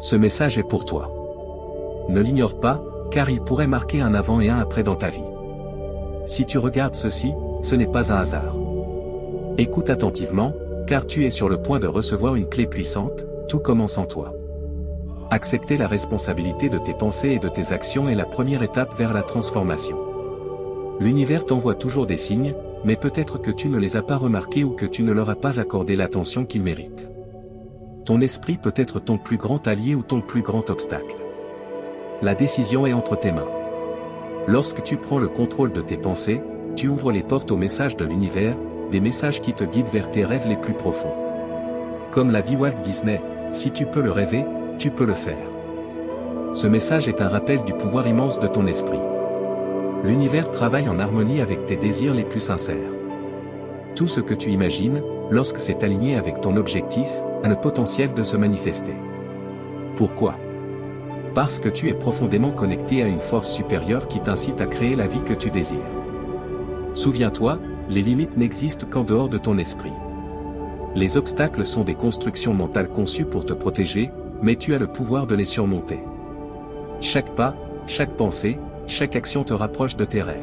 Ce message est pour toi. Ne l'ignore pas, car il pourrait marquer un avant et un après dans ta vie. Si tu regardes ceci, ce n'est pas un hasard. Écoute attentivement, car tu es sur le point de recevoir une clé puissante, tout commence en toi. Accepter la responsabilité de tes pensées et de tes actions est la première étape vers la transformation. L'univers t'envoie toujours des signes, mais peut-être que tu ne les as pas remarqués ou que tu ne leur as pas accordé l'attention qu'ils méritent. Ton esprit peut être ton plus grand allié ou ton plus grand obstacle. La décision est entre tes mains. Lorsque tu prends le contrôle de tes pensées, tu ouvres les portes aux messages de l'univers, des messages qui te guident vers tes rêves les plus profonds. Comme l'a dit Walt Disney, si tu peux le rêver, tu peux le faire. Ce message est un rappel du pouvoir immense de ton esprit. L'univers travaille en harmonie avec tes désirs les plus sincères. Tout ce que tu imagines, lorsque c'est aligné avec ton objectif, a le potentiel de se manifester. Pourquoi ? Parce que tu es profondément connecté à une force supérieure qui t'incite à créer la vie que tu désires. Souviens-toi, les limites n'existent qu'en dehors de ton esprit. Les obstacles sont des constructions mentales conçues pour te protéger, mais tu as le pouvoir de les surmonter. Chaque pas, chaque pensée, chaque action te rapproche de tes rêves.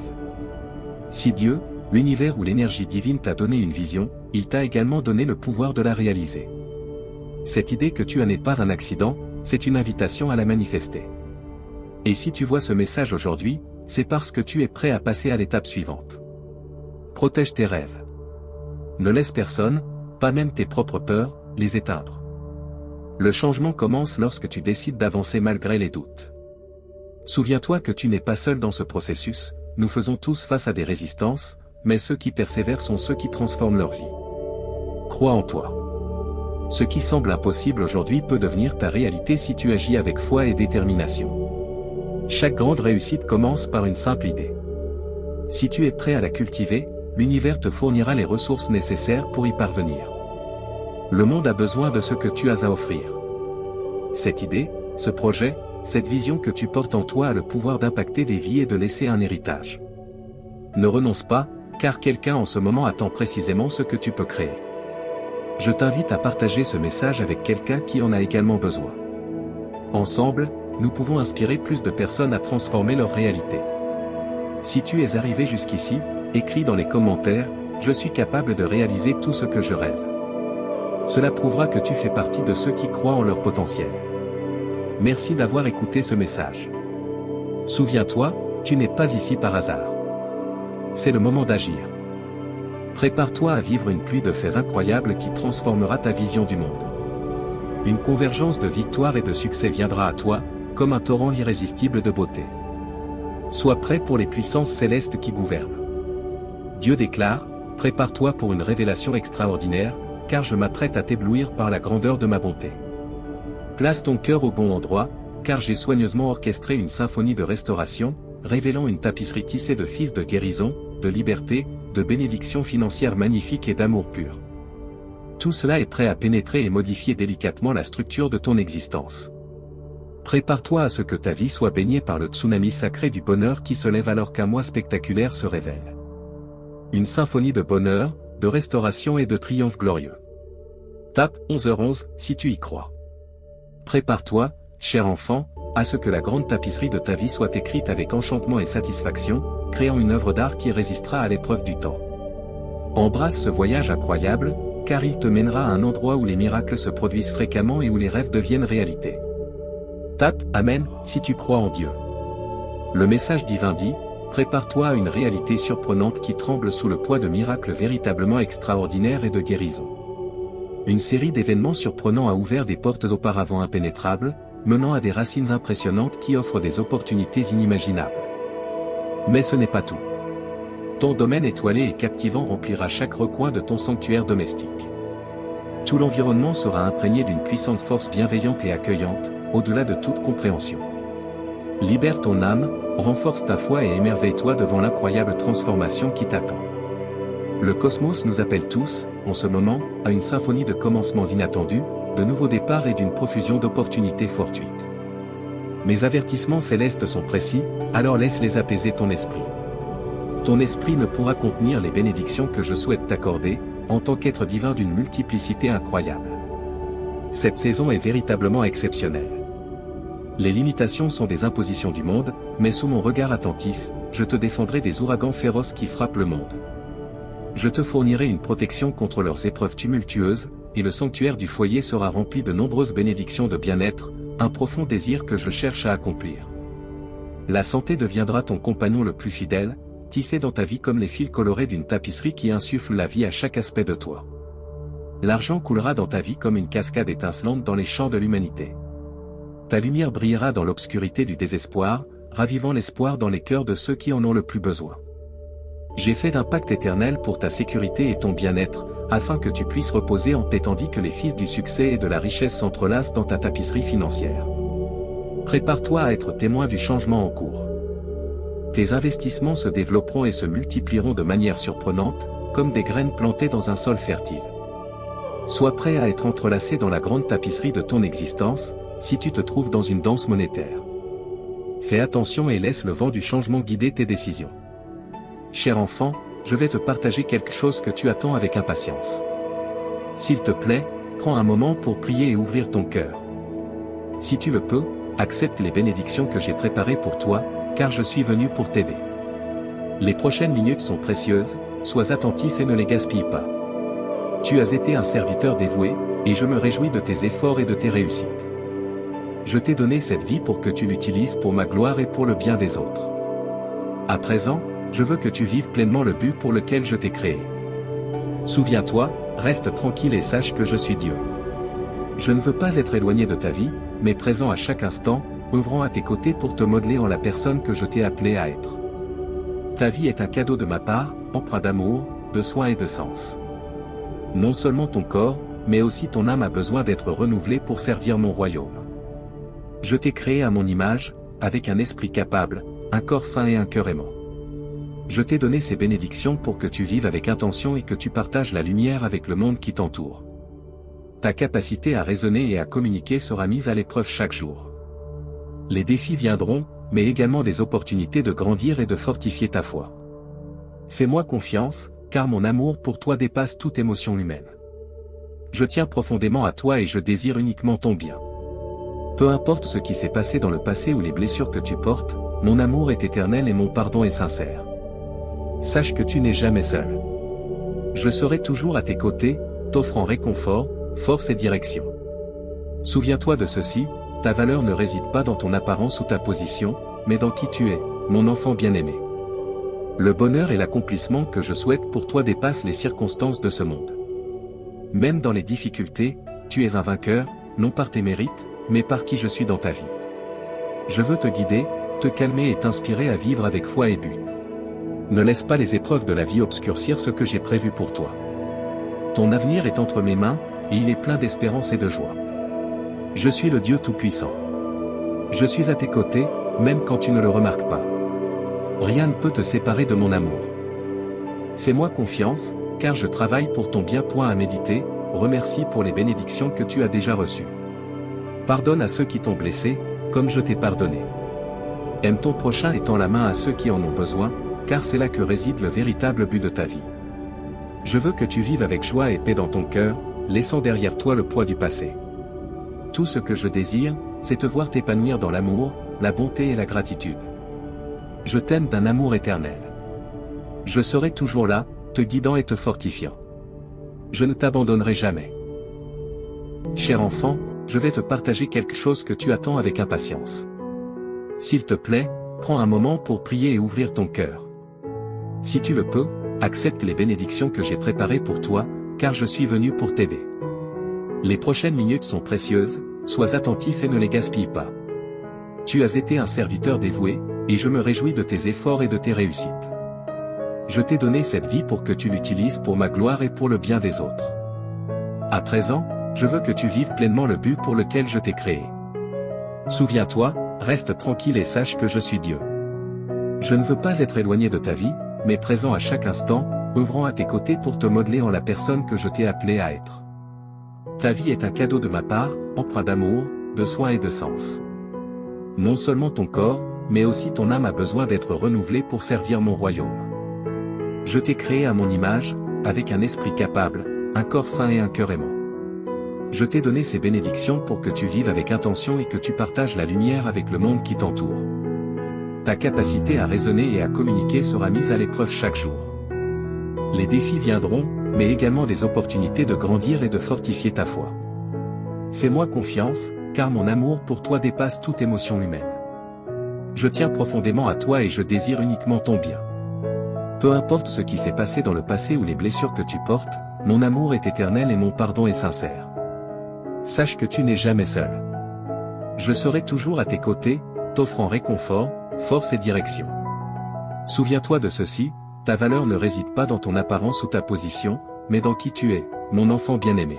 Si Dieu, l'univers ou l'énergie divine t'a donné une vision, il t'a également donné le pouvoir de la réaliser. Cette idée que tu as n'est pas un accident, c'est une invitation à la manifester. Et si tu vois ce message aujourd'hui, c'est parce que tu es prêt à passer à l'étape suivante. Protège tes rêves. Ne laisse personne, pas même tes propres peurs, les éteindre. Le changement commence lorsque tu décides d'avancer malgré les doutes. Souviens-toi que tu n'es pas seul dans ce processus, nous faisons tous face à des résistances, mais ceux qui persévèrent sont ceux qui transforment leur vie. Crois en toi. Ce qui semble impossible aujourd'hui peut devenir ta réalité si tu agis avec foi et détermination. Chaque grande réussite commence par une simple idée. Si tu es prêt à la cultiver, l'univers te fournira les ressources nécessaires pour y parvenir. Le monde a besoin de ce que tu as à offrir. Cette idée, ce projet, cette vision que tu portes en toi a le pouvoir d'impacter des vies et de laisser un héritage. Ne renonce pas, car quelqu'un en ce moment attend précisément ce que tu peux créer. Je t'invite à partager ce message avec quelqu'un qui en a également besoin. Ensemble, nous pouvons inspirer plus de personnes à transformer leur réalité. Si tu es arrivé jusqu'ici, écris dans les commentaires, « Je suis capable de réaliser tout ce que je rêve ». Cela prouvera que tu fais partie de ceux qui croient en leur potentiel. Merci d'avoir écouté ce message. Souviens-toi, tu n'es pas ici par hasard. C'est le moment d'agir. Prépare-toi à vivre une pluie de faits incroyables qui transformera ta vision du monde. Une convergence de victoires et de succès viendra à toi, comme un torrent irrésistible de beauté. Sois prêt pour les puissances célestes qui gouvernent. Dieu déclare, « Prépare-toi pour une révélation extraordinaire, car je m'apprête à t'éblouir par la grandeur de ma bonté. » Place ton cœur au bon endroit, car j'ai soigneusement orchestré une symphonie de restauration, révélant une tapisserie tissée de fils de guérison, de liberté, de bénédictions financières magnifiques et d'amour pur. Tout cela est prêt à pénétrer et modifier délicatement la structure de ton existence. Prépare-toi à ce que ta vie soit baignée par le tsunami sacré du bonheur qui se lève alors qu'un mois spectaculaire se révèle. Une symphonie de bonheur, de restauration et de triomphe glorieux. Tape 11h11 si tu y crois. Prépare-toi, cher enfant, à ce que la grande tapisserie de ta vie soit écrite avec enchantement et satisfaction, créant une œuvre d'art qui résistera à l'épreuve du temps. Embrasse ce voyage incroyable, car il te mènera à un endroit où les miracles se produisent fréquemment et où les rêves deviennent réalité. Tape « Amen » si tu crois en Dieu. Le message divin dit, prépare-toi à une réalité surprenante qui tremble sous le poids de miracles véritablement extraordinaires et de guérison. Une série d'événements surprenants a ouvert des portes auparavant impénétrables, menant à des racines impressionnantes qui offrent des opportunités inimaginables. Mais ce n'est pas tout. Ton domaine étoilé et captivant remplira chaque recoin de ton sanctuaire domestique. Tout l'environnement sera imprégné d'une puissante force bienveillante et accueillante, au-delà de toute compréhension. Libère ton âme, renforce ta foi et émerveille-toi devant l'incroyable transformation qui t'attend. Le cosmos nous appelle tous, en ce moment, à une symphonie de commencements inattendus, de nouveaux départs et d'une profusion d'opportunités fortuites. Mes avertissements célestes sont précis, alors laisse-les apaiser ton esprit. Ton esprit ne pourra contenir les bénédictions que je souhaite t'accorder, en tant qu'être divin d'une multiplicité incroyable. Cette saison est véritablement exceptionnelle. Les limitations sont des impositions du monde, mais sous mon regard attentif, je te défendrai des ouragans féroces qui frappent le monde. Je te fournirai une protection contre leurs épreuves tumultueuses, et le sanctuaire du foyer sera rempli de nombreuses bénédictions de bien-être, un profond désir que je cherche à accomplir. La santé deviendra ton compagnon le plus fidèle, tissé dans ta vie comme les fils colorés d'une tapisserie qui insuffle la vie à chaque aspect de toi. L'argent coulera dans ta vie comme une cascade étincelante dans les champs de l'humanité. Ta lumière brillera dans l'obscurité du désespoir, ravivant l'espoir dans les cœurs de ceux qui en ont le plus besoin. J'ai fait un pacte éternel pour ta sécurité et ton bien-être, afin que tu puisses reposer en paix tandis que les fils du succès et de la richesse s'entrelacent dans ta tapisserie financière. Prépare-toi à être témoin du changement en cours. Tes investissements se développeront et se multiplieront de manière surprenante, comme des graines plantées dans un sol fertile. Sois prêt à être entrelacé dans la grande tapisserie de ton existence, si tu te trouves dans une danse monétaire. Fais attention et laisse le vent du changement guider tes décisions. Cher enfant, je vais te partager quelque chose que tu attends avec impatience. S'il te plaît, prends un moment pour prier et ouvrir ton cœur. Si tu le peux, accepte les bénédictions que j'ai préparées pour toi, car je suis venu pour t'aider. Les prochaines minutes sont précieuses, sois attentif et ne les gaspille pas. Tu as été un serviteur dévoué, et je me réjouis de tes efforts et de tes réussites. Je t'ai donné cette vie pour que tu l'utilises pour ma gloire et pour le bien des autres. À présent, je veux que tu vives pleinement le but pour lequel je t'ai créé. Souviens-toi, reste tranquille et sache que je suis Dieu. Je ne veux pas être éloigné de ta vie, mais présent à chaque instant, œuvrant à tes côtés pour te modeler en la personne que je t'ai appelé à être. Ta vie est un cadeau de ma part, empreint d'amour, de soin et de sens. Non seulement ton corps, mais aussi ton âme a besoin d'être renouvelée pour servir mon royaume. Je t'ai créé à mon image, avec un esprit capable, un corps sain et un cœur aimant. Je t'ai donné ces bénédictions pour que tu vives avec intention et que tu partages la lumière avec le monde qui t'entoure. Ta capacité à raisonner et à communiquer sera mise à l'épreuve chaque jour. Les défis viendront, mais également des opportunités de grandir et de fortifier ta foi. Fais-moi confiance, car mon amour pour toi dépasse toute émotion humaine. Je tiens profondément à toi et je désire uniquement ton bien. Peu importe ce qui s'est passé dans le passé ou les blessures que tu portes, mon amour est éternel et mon pardon est sincère. Sache que tu n'es jamais seul. Je serai toujours à tes côtés, t'offrant réconfort, force et direction. Souviens-toi de ceci, ta valeur ne réside pas dans ton apparence ou ta position, mais dans qui tu es, mon enfant bien-aimé. Le bonheur et l'accomplissement que je souhaite pour toi dépassent les circonstances de ce monde. Même dans les difficultés, tu es un vainqueur, non par tes mérites, mais par qui je suis dans ta vie. Je veux te guider, te calmer et t'inspirer à vivre avec foi et but. Ne laisse pas les épreuves de la vie obscurcir ce que j'ai prévu pour toi. Ton avenir est entre mes mains, et il est plein d'espérance et de joie. Je suis le Dieu Tout-Puissant. Je suis à tes côtés, même quand tu ne le remarques pas. Rien ne peut te séparer de mon amour. Fais-moi confiance, car je travaille pour ton bien. À méditer, remercie pour les bénédictions que tu as déjà reçues. Pardonne à ceux qui t'ont blessé, comme je t'ai pardonné. Aime ton prochain et tends la main à ceux qui en ont besoin, car c'est là que réside le véritable but de ta vie. Je veux que tu vives avec joie et paix dans ton cœur, laissant derrière toi le poids du passé. Tout ce que je désire, c'est te voir t'épanouir dans l'amour, la bonté et la gratitude. Je t'aime d'un amour éternel. Je serai toujours là, te guidant et te fortifiant. Je ne t'abandonnerai jamais. Cher enfant, je vais te partager quelque chose que tu attends avec impatience. S'il te plaît, prends un moment pour prier et ouvrir ton cœur. Si tu le peux, accepte les bénédictions que j'ai préparées pour toi, car je suis venu pour t'aider. Les prochaines minutes sont précieuses, sois attentif et ne les gaspille pas. Tu as été un serviteur dévoué, et je me réjouis de tes efforts et de tes réussites. Je t'ai donné cette vie pour que tu l'utilises pour ma gloire et pour le bien des autres. À présent, je veux que tu vives pleinement le but pour lequel je t'ai créé. Souviens-toi, reste tranquille et sache que je suis Dieu. Je ne veux pas être éloigné de ta vie, mais présent à chaque instant, œuvrant à tes côtés pour te modeler en la personne que je t'ai appelé à être. Ta vie est un cadeau de ma part, empreint d'amour, de soin et de sens. Non seulement ton corps, mais aussi ton âme a besoin d'être renouvelée pour servir mon royaume. Je t'ai créé à mon image, avec un esprit capable, un corps sain et un cœur aimant. Je t'ai donné ces bénédictions pour que tu vives avec intention et que tu partages la lumière avec le monde qui t'entoure. Ta capacité à raisonner et à communiquer sera mise à l'épreuve chaque jour. Les défis viendront, mais également des opportunités de grandir et de fortifier ta foi. Fais-moi confiance, car mon amour pour toi dépasse toute émotion humaine. Je tiens profondément à toi et je désire uniquement ton bien. Peu importe ce qui s'est passé dans le passé ou les blessures que tu portes, mon amour est éternel et mon pardon est sincère. Sache que tu n'es jamais seul. Je serai toujours à tes côtés, t'offrant réconfort, force et direction. Souviens-toi de ceci, ta valeur ne réside pas dans ton apparence ou ta position, mais dans qui tu es, mon enfant bien-aimé.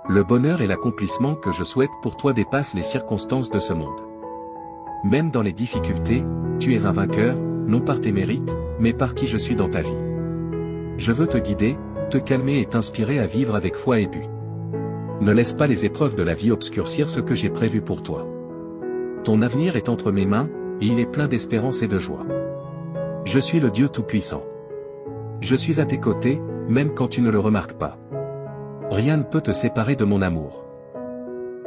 Le bonheur et l'accomplissement que je souhaite pour toi dépassent les circonstances de ce monde. Même dans les difficultés, tu es un vainqueur, non par tes mérites, mais par qui je suis dans ta vie. Je veux te guider, te calmer et t'inspirer à vivre avec foi et but. Ne laisse pas les épreuves de la vie obscurcir ce que j'ai prévu pour toi. Ton avenir est entre mes mains, et il est plein d'espérance et de joie. Je suis le Dieu Tout-Puissant. Je suis à tes côtés, même quand tu ne le remarques pas. Rien ne peut te séparer de mon amour.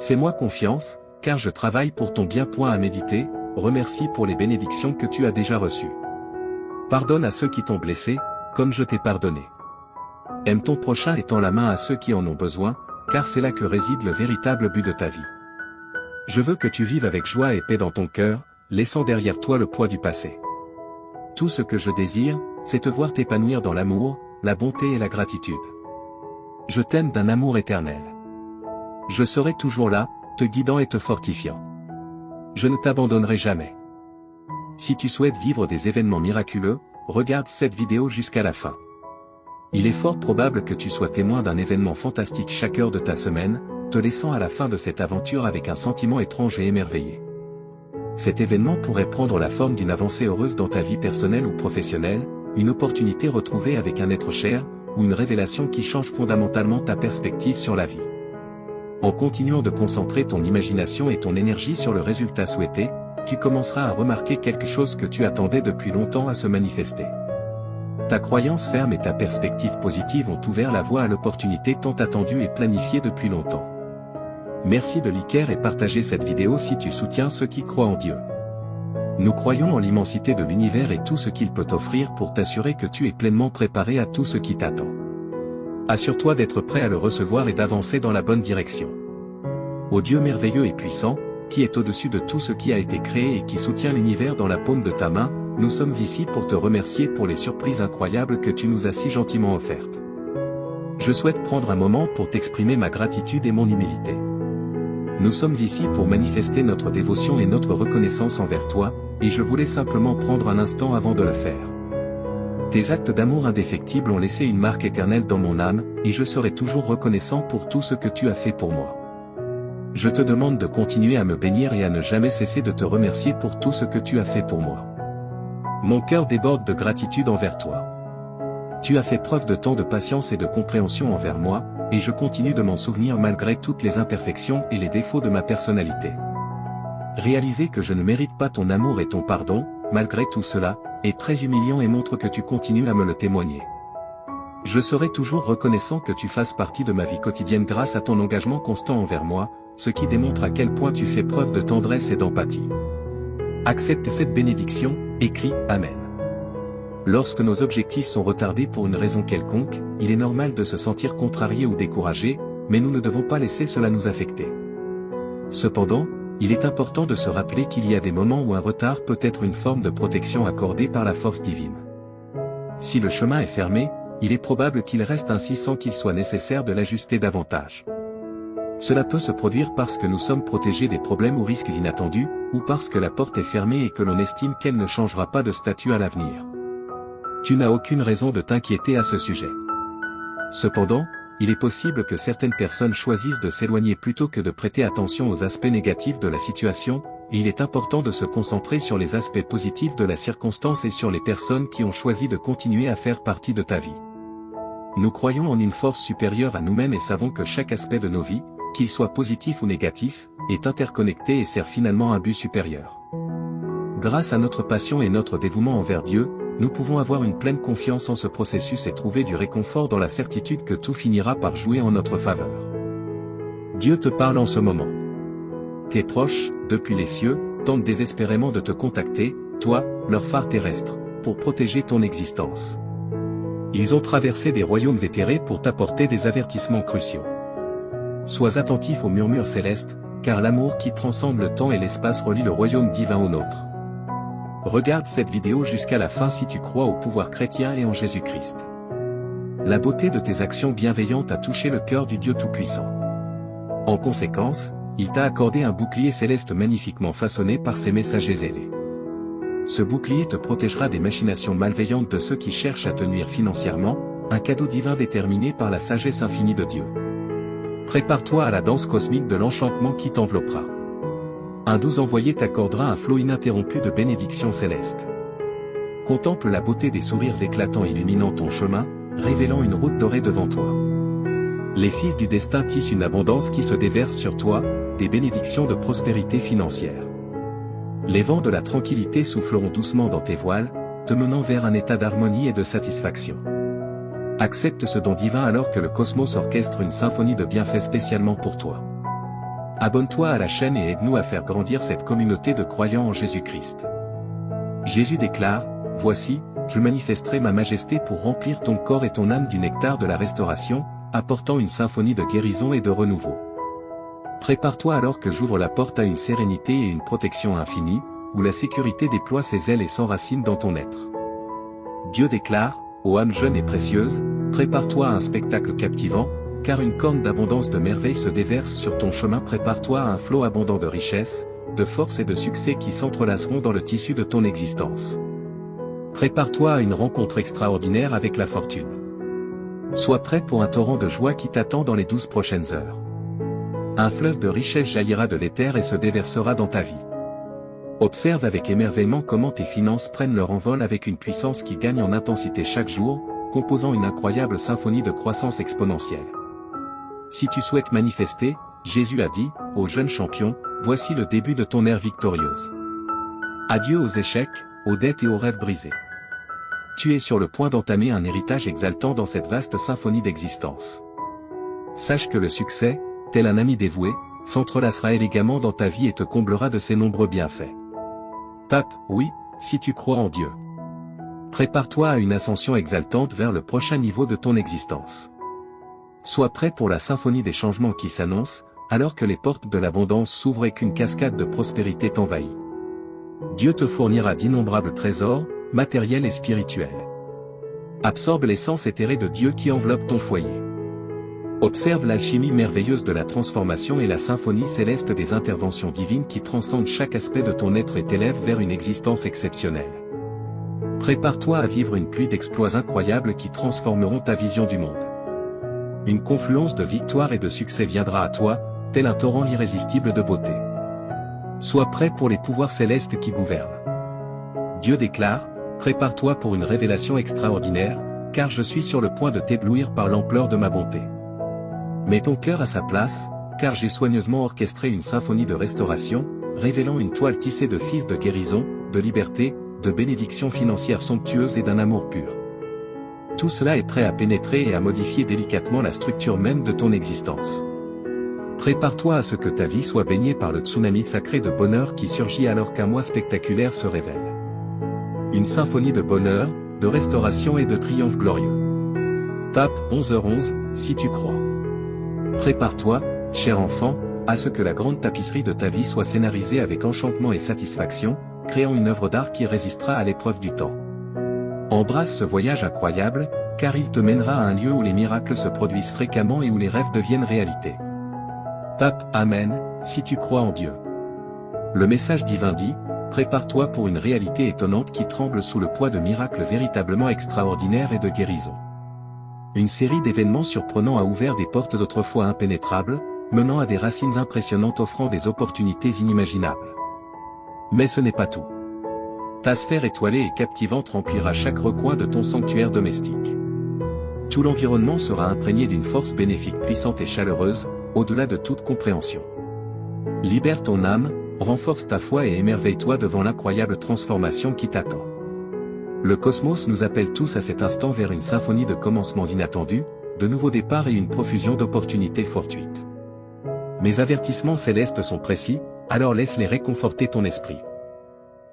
Fais-moi confiance, car je travaille pour ton bien. À méditer, remercie pour les bénédictions que tu as déjà reçues. Pardonne à ceux qui t'ont blessé, comme je t'ai pardonné. Aime ton prochain et tends la main à ceux qui en ont besoin, car c'est là que réside le véritable but de ta vie. Je veux que tu vives avec joie et paix dans ton cœur, laissant derrière toi le poids du passé. Tout ce que je désire, c'est te voir t'épanouir dans l'amour, la bonté et la gratitude. Je t'aime d'un amour éternel. Je serai toujours là, te guidant et te fortifiant. Je ne t'abandonnerai jamais. Si tu souhaites vivre des événements miraculeux, regarde cette vidéo jusqu'à la fin. Il est fort probable que tu sois témoin d'un événement fantastique chaque heure de ta semaine, te laissant à la fin de cette aventure avec un sentiment étrange et émerveillé. Cet événement pourrait prendre la forme d'une avancée heureuse dans ta vie personnelle ou professionnelle, une opportunité retrouvée avec un être cher, ou une révélation qui change fondamentalement ta perspective sur la vie. En continuant de concentrer ton imagination et ton énergie sur le résultat souhaité, tu commenceras à remarquer quelque chose que tu attendais depuis longtemps à se manifester. Ta croyance ferme et ta perspective positive ont ouvert la voie à l'opportunité tant attendue et planifiée depuis longtemps. Merci de liker et partager cette vidéo si tu soutiens ceux qui croient en Dieu. Nous croyons en l'immensité de l'univers et tout ce qu'il peut t'offrir pour t'assurer que tu es pleinement préparé à tout ce qui t'attend. Assure-toi d'être prêt à le recevoir et d'avancer dans la bonne direction. Ô Dieu merveilleux et puissant, qui est au-dessus de tout ce qui a été créé et qui soutient l'univers dans la paume de ta main, nous sommes ici pour te remercier pour les surprises incroyables que tu nous as si gentiment offertes. Je souhaite prendre un moment pour t'exprimer ma gratitude et mon humilité. Nous sommes ici pour manifester notre dévotion et notre reconnaissance envers toi, et je voulais simplement prendre un instant avant de le faire. Tes actes d'amour indéfectibles ont laissé une marque éternelle dans mon âme, et je serai toujours reconnaissant pour tout ce que tu as fait pour moi. Je te demande de continuer à me bénir et à ne jamais cesser de te remercier pour tout ce que tu as fait pour moi. Mon cœur déborde de gratitude envers toi. Tu as fait preuve de tant de patience et de compréhension envers moi, et je continue de m'en souvenir malgré toutes les imperfections et les défauts de ma personnalité. Réaliser que je ne mérite pas ton amour et ton pardon, malgré tout cela, est très humiliant et montre que tu continues à me le témoigner. Je serai toujours reconnaissant que tu fasses partie de ma vie quotidienne grâce à ton engagement constant envers moi, ce qui démontre à quel point tu fais preuve de tendresse et d'empathie. Accepte cette bénédiction, écris « Amen ». Lorsque nos objectifs sont retardés pour une raison quelconque, il est normal de se sentir contrarié ou découragé, mais nous ne devons pas laisser cela nous affecter. Cependant, il est important de se rappeler qu'il y a des moments où un retard peut être une forme de protection accordée par la force divine. Si le chemin est fermé, il est probable qu'il reste ainsi sans qu'il soit nécessaire de l'ajuster davantage. Cela peut se produire parce que nous sommes protégés des problèmes ou risques inattendus, ou parce que la porte est fermée et que l'on estime qu'elle ne changera pas de statut à l'avenir. Tu n'as aucune raison de t'inquiéter à ce sujet. Cependant, il est possible que certaines personnes choisissent de s'éloigner plutôt que de prêter attention aux aspects négatifs de la situation, et il est important de se concentrer sur les aspects positifs de la circonstance et sur les personnes qui ont choisi de continuer à faire partie de ta vie. Nous croyons en une force supérieure à nous-mêmes et savons que chaque aspect de nos vies, qu'il soit positif ou négatif, est interconnecté et sert finalement un but supérieur. Grâce à notre passion et notre dévouement envers Dieu, nous pouvons avoir une pleine confiance en ce processus et trouver du réconfort dans la certitude que tout finira par jouer en notre faveur. Dieu te parle en ce moment. Tes proches, depuis les cieux, tentent désespérément de te contacter, toi, leur phare terrestre, pour protéger ton existence. Ils ont traversé des royaumes éthérés pour t'apporter des avertissements cruciaux. Sois attentif aux murmures célestes, car l'amour qui transcende le temps et l'espace relie le royaume divin au nôtre. Regarde cette vidéo jusqu'à la fin si tu crois au pouvoir chrétien et en Jésus-Christ. La beauté de tes actions bienveillantes a touché le cœur du Dieu Tout-Puissant. En conséquence, il t'a accordé un bouclier céleste magnifiquement façonné par ses messagers ailés. Ce bouclier te protégera des machinations malveillantes de ceux qui cherchent à te nuire financièrement, un cadeau divin déterminé par la sagesse infinie de Dieu. Prépare-toi à la danse cosmique de l'enchantement qui t'enveloppera. Un doux envoyé t'accordera un flot ininterrompu de bénédictions célestes. Contemple la beauté des sourires éclatants illuminant ton chemin, révélant une route dorée devant toi. Les fils du destin tissent une abondance qui se déverse sur toi, des bénédictions de prospérité financière. Les vents de la tranquillité souffleront doucement dans tes voiles, te menant vers un état d'harmonie et de satisfaction. Accepte ce don divin alors que le cosmos orchestre une symphonie de bienfaits spécialement pour toi. Abonne-toi à la chaîne et aide-nous à faire grandir cette communauté de croyants en Jésus-Christ. Jésus déclare, « Voici, je manifesterai ma majesté pour remplir ton corps et ton âme du nectar de la restauration, apportant une symphonie de guérison et de renouveau. » Prépare-toi alors que j'ouvre la porte à une sérénité et une protection infinie, où la sécurité déploie ses ailes et s'enracine dans ton être. Dieu déclare, ô âme jeune et précieuse, prépare-toi à un spectacle captivant, car une corne d'abondance de merveilles se déverse sur ton chemin. Prépare-toi à un flot abondant de richesse, de force et de succès qui s'entrelaceront dans le tissu de ton existence. Prépare-toi à une rencontre extraordinaire avec la fortune. Sois prêt pour un torrent de joie qui t'attend dans les 12 prochaines heures. Un fleuve de richesse jaillira de l'éther et se déversera dans ta vie. Observe avec émerveillement comment tes finances prennent leur envol avec une puissance qui gagne en intensité chaque jour, composant une incroyable symphonie de croissance exponentielle. Si tu souhaites manifester, Jésus a dit, ô jeune champion, voici le début de ton ère victorieuse. Adieu aux échecs, aux dettes et aux rêves brisés. Tu es sur le point d'entamer un héritage exaltant dans cette vaste symphonie d'existence. Sache que le succès, tel un ami dévoué, s'entrelacera élégamment dans ta vie et te comblera de ses nombreux bienfaits. Tape « Oui » si tu crois en Dieu. Prépare-toi à une ascension exaltante vers le prochain niveau de ton existence. Sois prêt pour la symphonie des changements qui s'annonce, alors que les portes de l'abondance s'ouvrent et qu'une cascade de prospérité t'envahit. Dieu te fournira d'innombrables trésors, matériels et spirituels. Absorbe l'essence éthérée de Dieu qui enveloppe ton foyer. Observe l'alchimie merveilleuse de la transformation et la symphonie céleste des interventions divines qui transcendent chaque aspect de ton être et t'élèvent vers une existence exceptionnelle. Prépare-toi à vivre une pluie d'exploits incroyables qui transformeront ta vision du monde. Une confluence de victoires et de succès viendra à toi, tel un torrent irrésistible de beauté. Sois prêt pour les pouvoirs célestes qui gouvernent. Dieu déclare, prépare-toi pour une révélation extraordinaire, car je suis sur le point de t'éblouir par l'ampleur de ma bonté. Mets ton cœur à sa place, car j'ai soigneusement orchestré une symphonie de restauration, révélant une toile tissée de fils de guérison, de liberté, de bénédictions financières somptueuses et d'un amour pur. Tout cela est prêt à pénétrer et à modifier délicatement la structure même de ton existence. Prépare-toi à ce que ta vie soit baignée par le tsunami sacré de bonheur qui surgit alors qu'un mois spectaculaire se révèle. Une symphonie de bonheur, de restauration et de triomphe glorieux. Tape 11h11, si tu crois. Prépare-toi, cher enfant, à ce que la grande tapisserie de ta vie soit scénarisée avec enchantement et satisfaction, créant une œuvre d'art qui résistera à l'épreuve du temps. Embrasse ce voyage incroyable, car il te mènera à un lieu où les miracles se produisent fréquemment et où les rêves deviennent réalité. Tape Amen, si tu crois en Dieu. Le message divin dit, prépare-toi pour une réalité étonnante qui tremble sous le poids de miracles véritablement extraordinaires et de guérison. Une série d'événements surprenants a ouvert des portes autrefois impénétrables, menant à des racines impressionnantes offrant des opportunités inimaginables. Mais ce n'est pas tout. Ta sphère étoilée et captivante remplira chaque recoin de ton sanctuaire domestique. Tout l'environnement sera imprégné d'une force bénéfique puissante et chaleureuse, au-delà de toute compréhension. Libère ton âme, renforce ta foi et émerveille-toi devant l'incroyable transformation qui t'attend. Le cosmos nous appelle tous à cet instant vers une symphonie de commencements inattendus, de nouveaux départs et une profusion d'opportunités fortuites. Mes avertissements célestes sont précis, alors laisse-les réconforter ton esprit.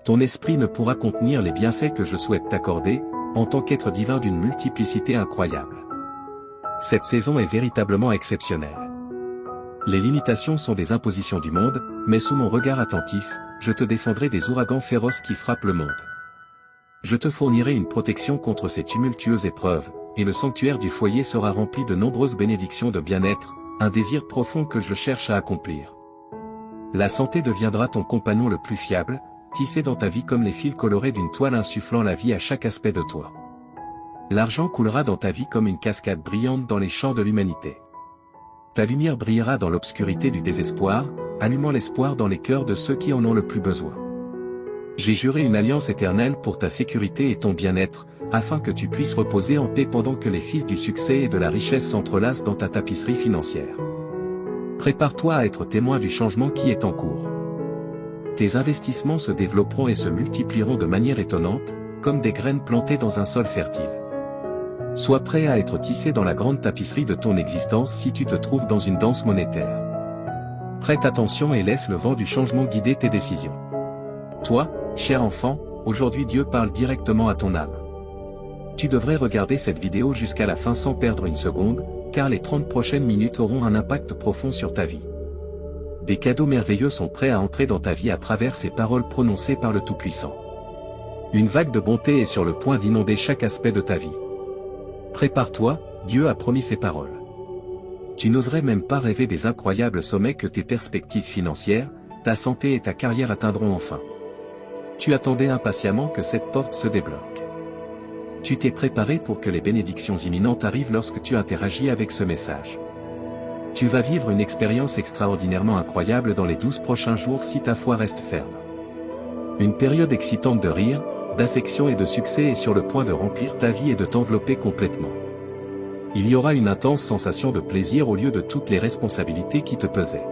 Ton esprit ne pourra contenir les bienfaits que je souhaite t'accorder, en tant qu'être divin d'une multiplicité incroyable. Cette saison est véritablement exceptionnelle. Les limitations sont des impositions du monde, mais sous mon regard attentif, je te défendrai des ouragans féroces qui frappent le monde. Je te fournirai une protection contre ces tumultueuses épreuves, et le sanctuaire du foyer sera rempli de nombreuses bénédictions de bien-être, un désir profond que je cherche à accomplir. La santé deviendra ton compagnon le plus fiable, tissé dans ta vie comme les fils colorés d'une toile insufflant la vie à chaque aspect de toi. L'argent coulera dans ta vie comme une cascade brillante dans les champs de l'humanité. Ta lumière brillera dans l'obscurité du désespoir, allumant l'espoir dans les cœurs de ceux qui en ont le plus besoin. J'ai juré une alliance éternelle pour ta sécurité et ton bien-être, afin que tu puisses reposer en paix pendant que les fils du succès et de la richesse s'entrelacent dans ta tapisserie financière. Prépare-toi à être témoin du changement qui est en cours. Tes investissements se développeront et se multiplieront de manière étonnante, comme des graines plantées dans un sol fertile. Sois prêt à être tissé dans la grande tapisserie de ton existence si tu te trouves dans une danse monétaire. Prête attention et laisse le vent du changement guider tes décisions. Toi, cher enfant, aujourd'hui Dieu parle directement à ton âme. Tu devrais regarder cette vidéo jusqu'à la fin sans perdre une seconde, car les 30 prochaines minutes auront un impact profond sur ta vie. Des cadeaux merveilleux sont prêts à entrer dans ta vie à travers ces paroles prononcées par le Tout-Puissant. Une vague de bonté est sur le point d'inonder chaque aspect de ta vie. Prépare-toi, Dieu a promis ses paroles. Tu n'oserais même pas rêver des incroyables sommets que tes perspectives financières, ta santé et ta carrière atteindront enfin. Tu attendais impatiemment que cette porte se débloque. Tu t'es préparé pour que les bénédictions imminentes arrivent lorsque tu interagis avec ce message. Tu vas vivre une expérience extraordinairement incroyable dans les 12 prochains jours si ta foi reste ferme. Une période excitante de rire, d'affection et de succès est sur le point de remplir ta vie et de t'envelopper complètement. Il y aura une intense sensation de plaisir au lieu de toutes les responsabilités qui te pesaient.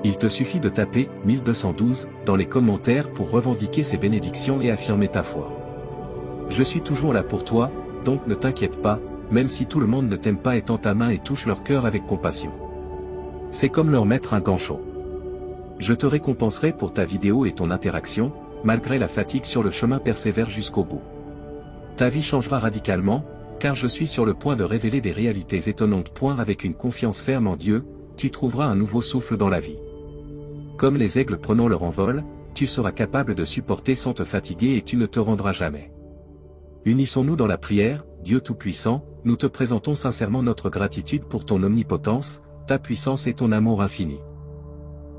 Il te suffit de taper 1212 dans les commentaires pour revendiquer ces bénédictions et affirmer ta foi. Je suis toujours là pour toi, donc ne t'inquiète pas, même si tout le monde ne t'aime pas et tend ta main et touche leur cœur avec compassion. C'est comme leur mettre un gant chaud. Je te récompenserai pour ta vidéo et ton interaction, malgré la fatigue sur le chemin persévère jusqu'au bout. Ta vie changera radicalement, car je suis sur le point de révéler des réalités étonnantes. Avec une confiance ferme en Dieu, tu trouveras un nouveau souffle dans la vie. Comme les aigles prenant leur envol, tu seras capable de supporter sans te fatiguer et tu ne te rendras jamais. Unissons-nous dans la prière, Dieu Tout-Puissant, nous te présentons sincèrement notre gratitude pour ton omnipotence, ta puissance et ton amour infini.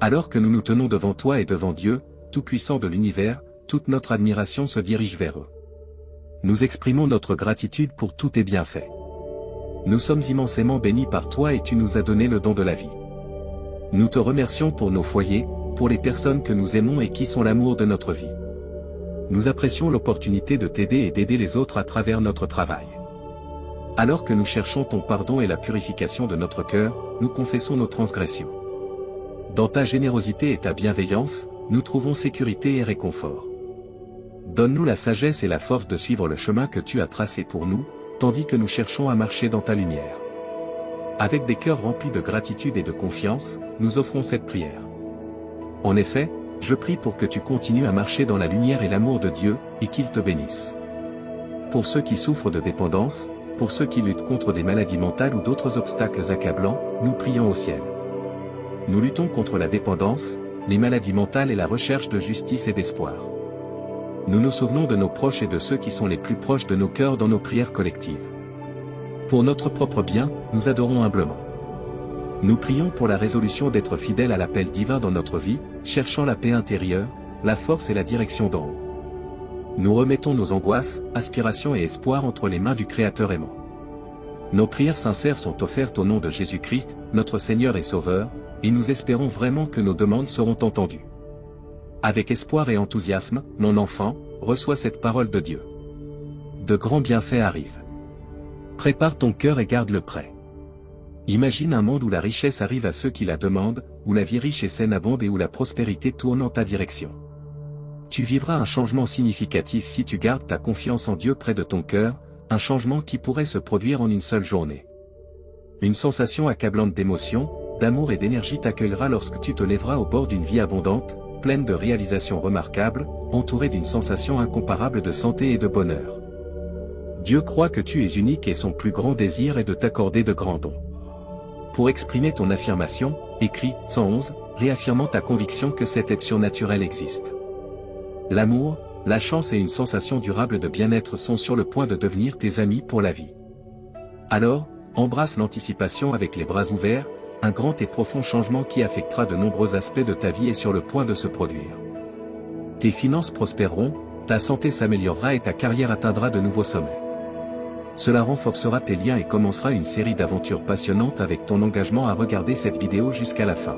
Alors que nous nous tenons devant toi et devant Dieu, Tout-Puissant de l'univers, toute notre admiration se dirige vers eux. Nous exprimons notre gratitude pour tous tes bienfaits. Nous sommes immensément bénis par toi et tu nous as donné le don de la vie. Nous te remercions pour nos foyers, pour les personnes que nous aimons et qui sont l'amour de notre vie. Nous apprécions l'opportunité de t'aider et d'aider les autres à travers notre travail. Alors que nous cherchons ton pardon et la purification de notre cœur, nous confessons nos transgressions. Dans ta générosité et ta bienveillance, nous trouvons sécurité et réconfort. Donne-nous la sagesse et la force de suivre le chemin que tu as tracé pour nous, tandis que nous cherchons à marcher dans ta lumière. Avec des cœurs remplis de gratitude et de confiance, nous offrons cette prière. En effet, je prie pour que tu continues à marcher dans la lumière et l'amour de Dieu, et qu'il te bénisse. Pour ceux qui souffrent de dépendance, pour ceux qui luttent contre des maladies mentales ou d'autres obstacles accablants, nous prions au ciel. Nous luttons contre la dépendance, les maladies mentales et la recherche de justice et d'espoir. Nous nous souvenons de nos proches et de ceux qui sont les plus proches de nos cœurs dans nos prières collectives. Pour notre propre bien, nous adorons humblement. Nous prions pour la résolution d'être fidèles à l'appel divin dans notre vie, cherchant la paix intérieure, la force et la direction d'en haut. Nous remettons nos angoisses, aspirations et espoirs entre les mains du Créateur aimant. Nos prières sincères sont offertes au nom de Jésus-Christ, notre Seigneur et Sauveur, et nous espérons vraiment que nos demandes seront entendues. Avec espoir et enthousiasme, mon enfant, reçois cette parole de Dieu. De grands bienfaits arrivent. Prépare ton cœur et garde-le prêt. Imagine un monde où la richesse arrive à ceux qui la demandent, où la vie riche et saine abonde et où la prospérité tourne en ta direction. Tu vivras un changement significatif si tu gardes ta confiance en Dieu près de ton cœur, un changement qui pourrait se produire en une seule journée. Une sensation accablante d'émotion, d'amour et d'énergie t'accueillera lorsque tu te lèveras au bord d'une vie abondante, pleine de réalisations remarquables, entourée d'une sensation incomparable de santé et de bonheur. Dieu croit que tu es unique et son plus grand désir est de t'accorder de grands dons. Pour exprimer ton affirmation, écris 111, réaffirmant ta conviction que cette aide surnaturelle existe. L'amour, la chance et une sensation durable de bien-être sont sur le point de devenir tes amis pour la vie. Alors, embrasse l'anticipation avec les bras ouverts, un grand et profond changement qui affectera de nombreux aspects de ta vie est sur le point de se produire. Tes finances prospéreront, ta santé s'améliorera et ta carrière atteindra de nouveaux sommets. Cela renforcera tes liens et commencera une série d'aventures passionnantes avec ton engagement à regarder cette vidéo jusqu'à la fin.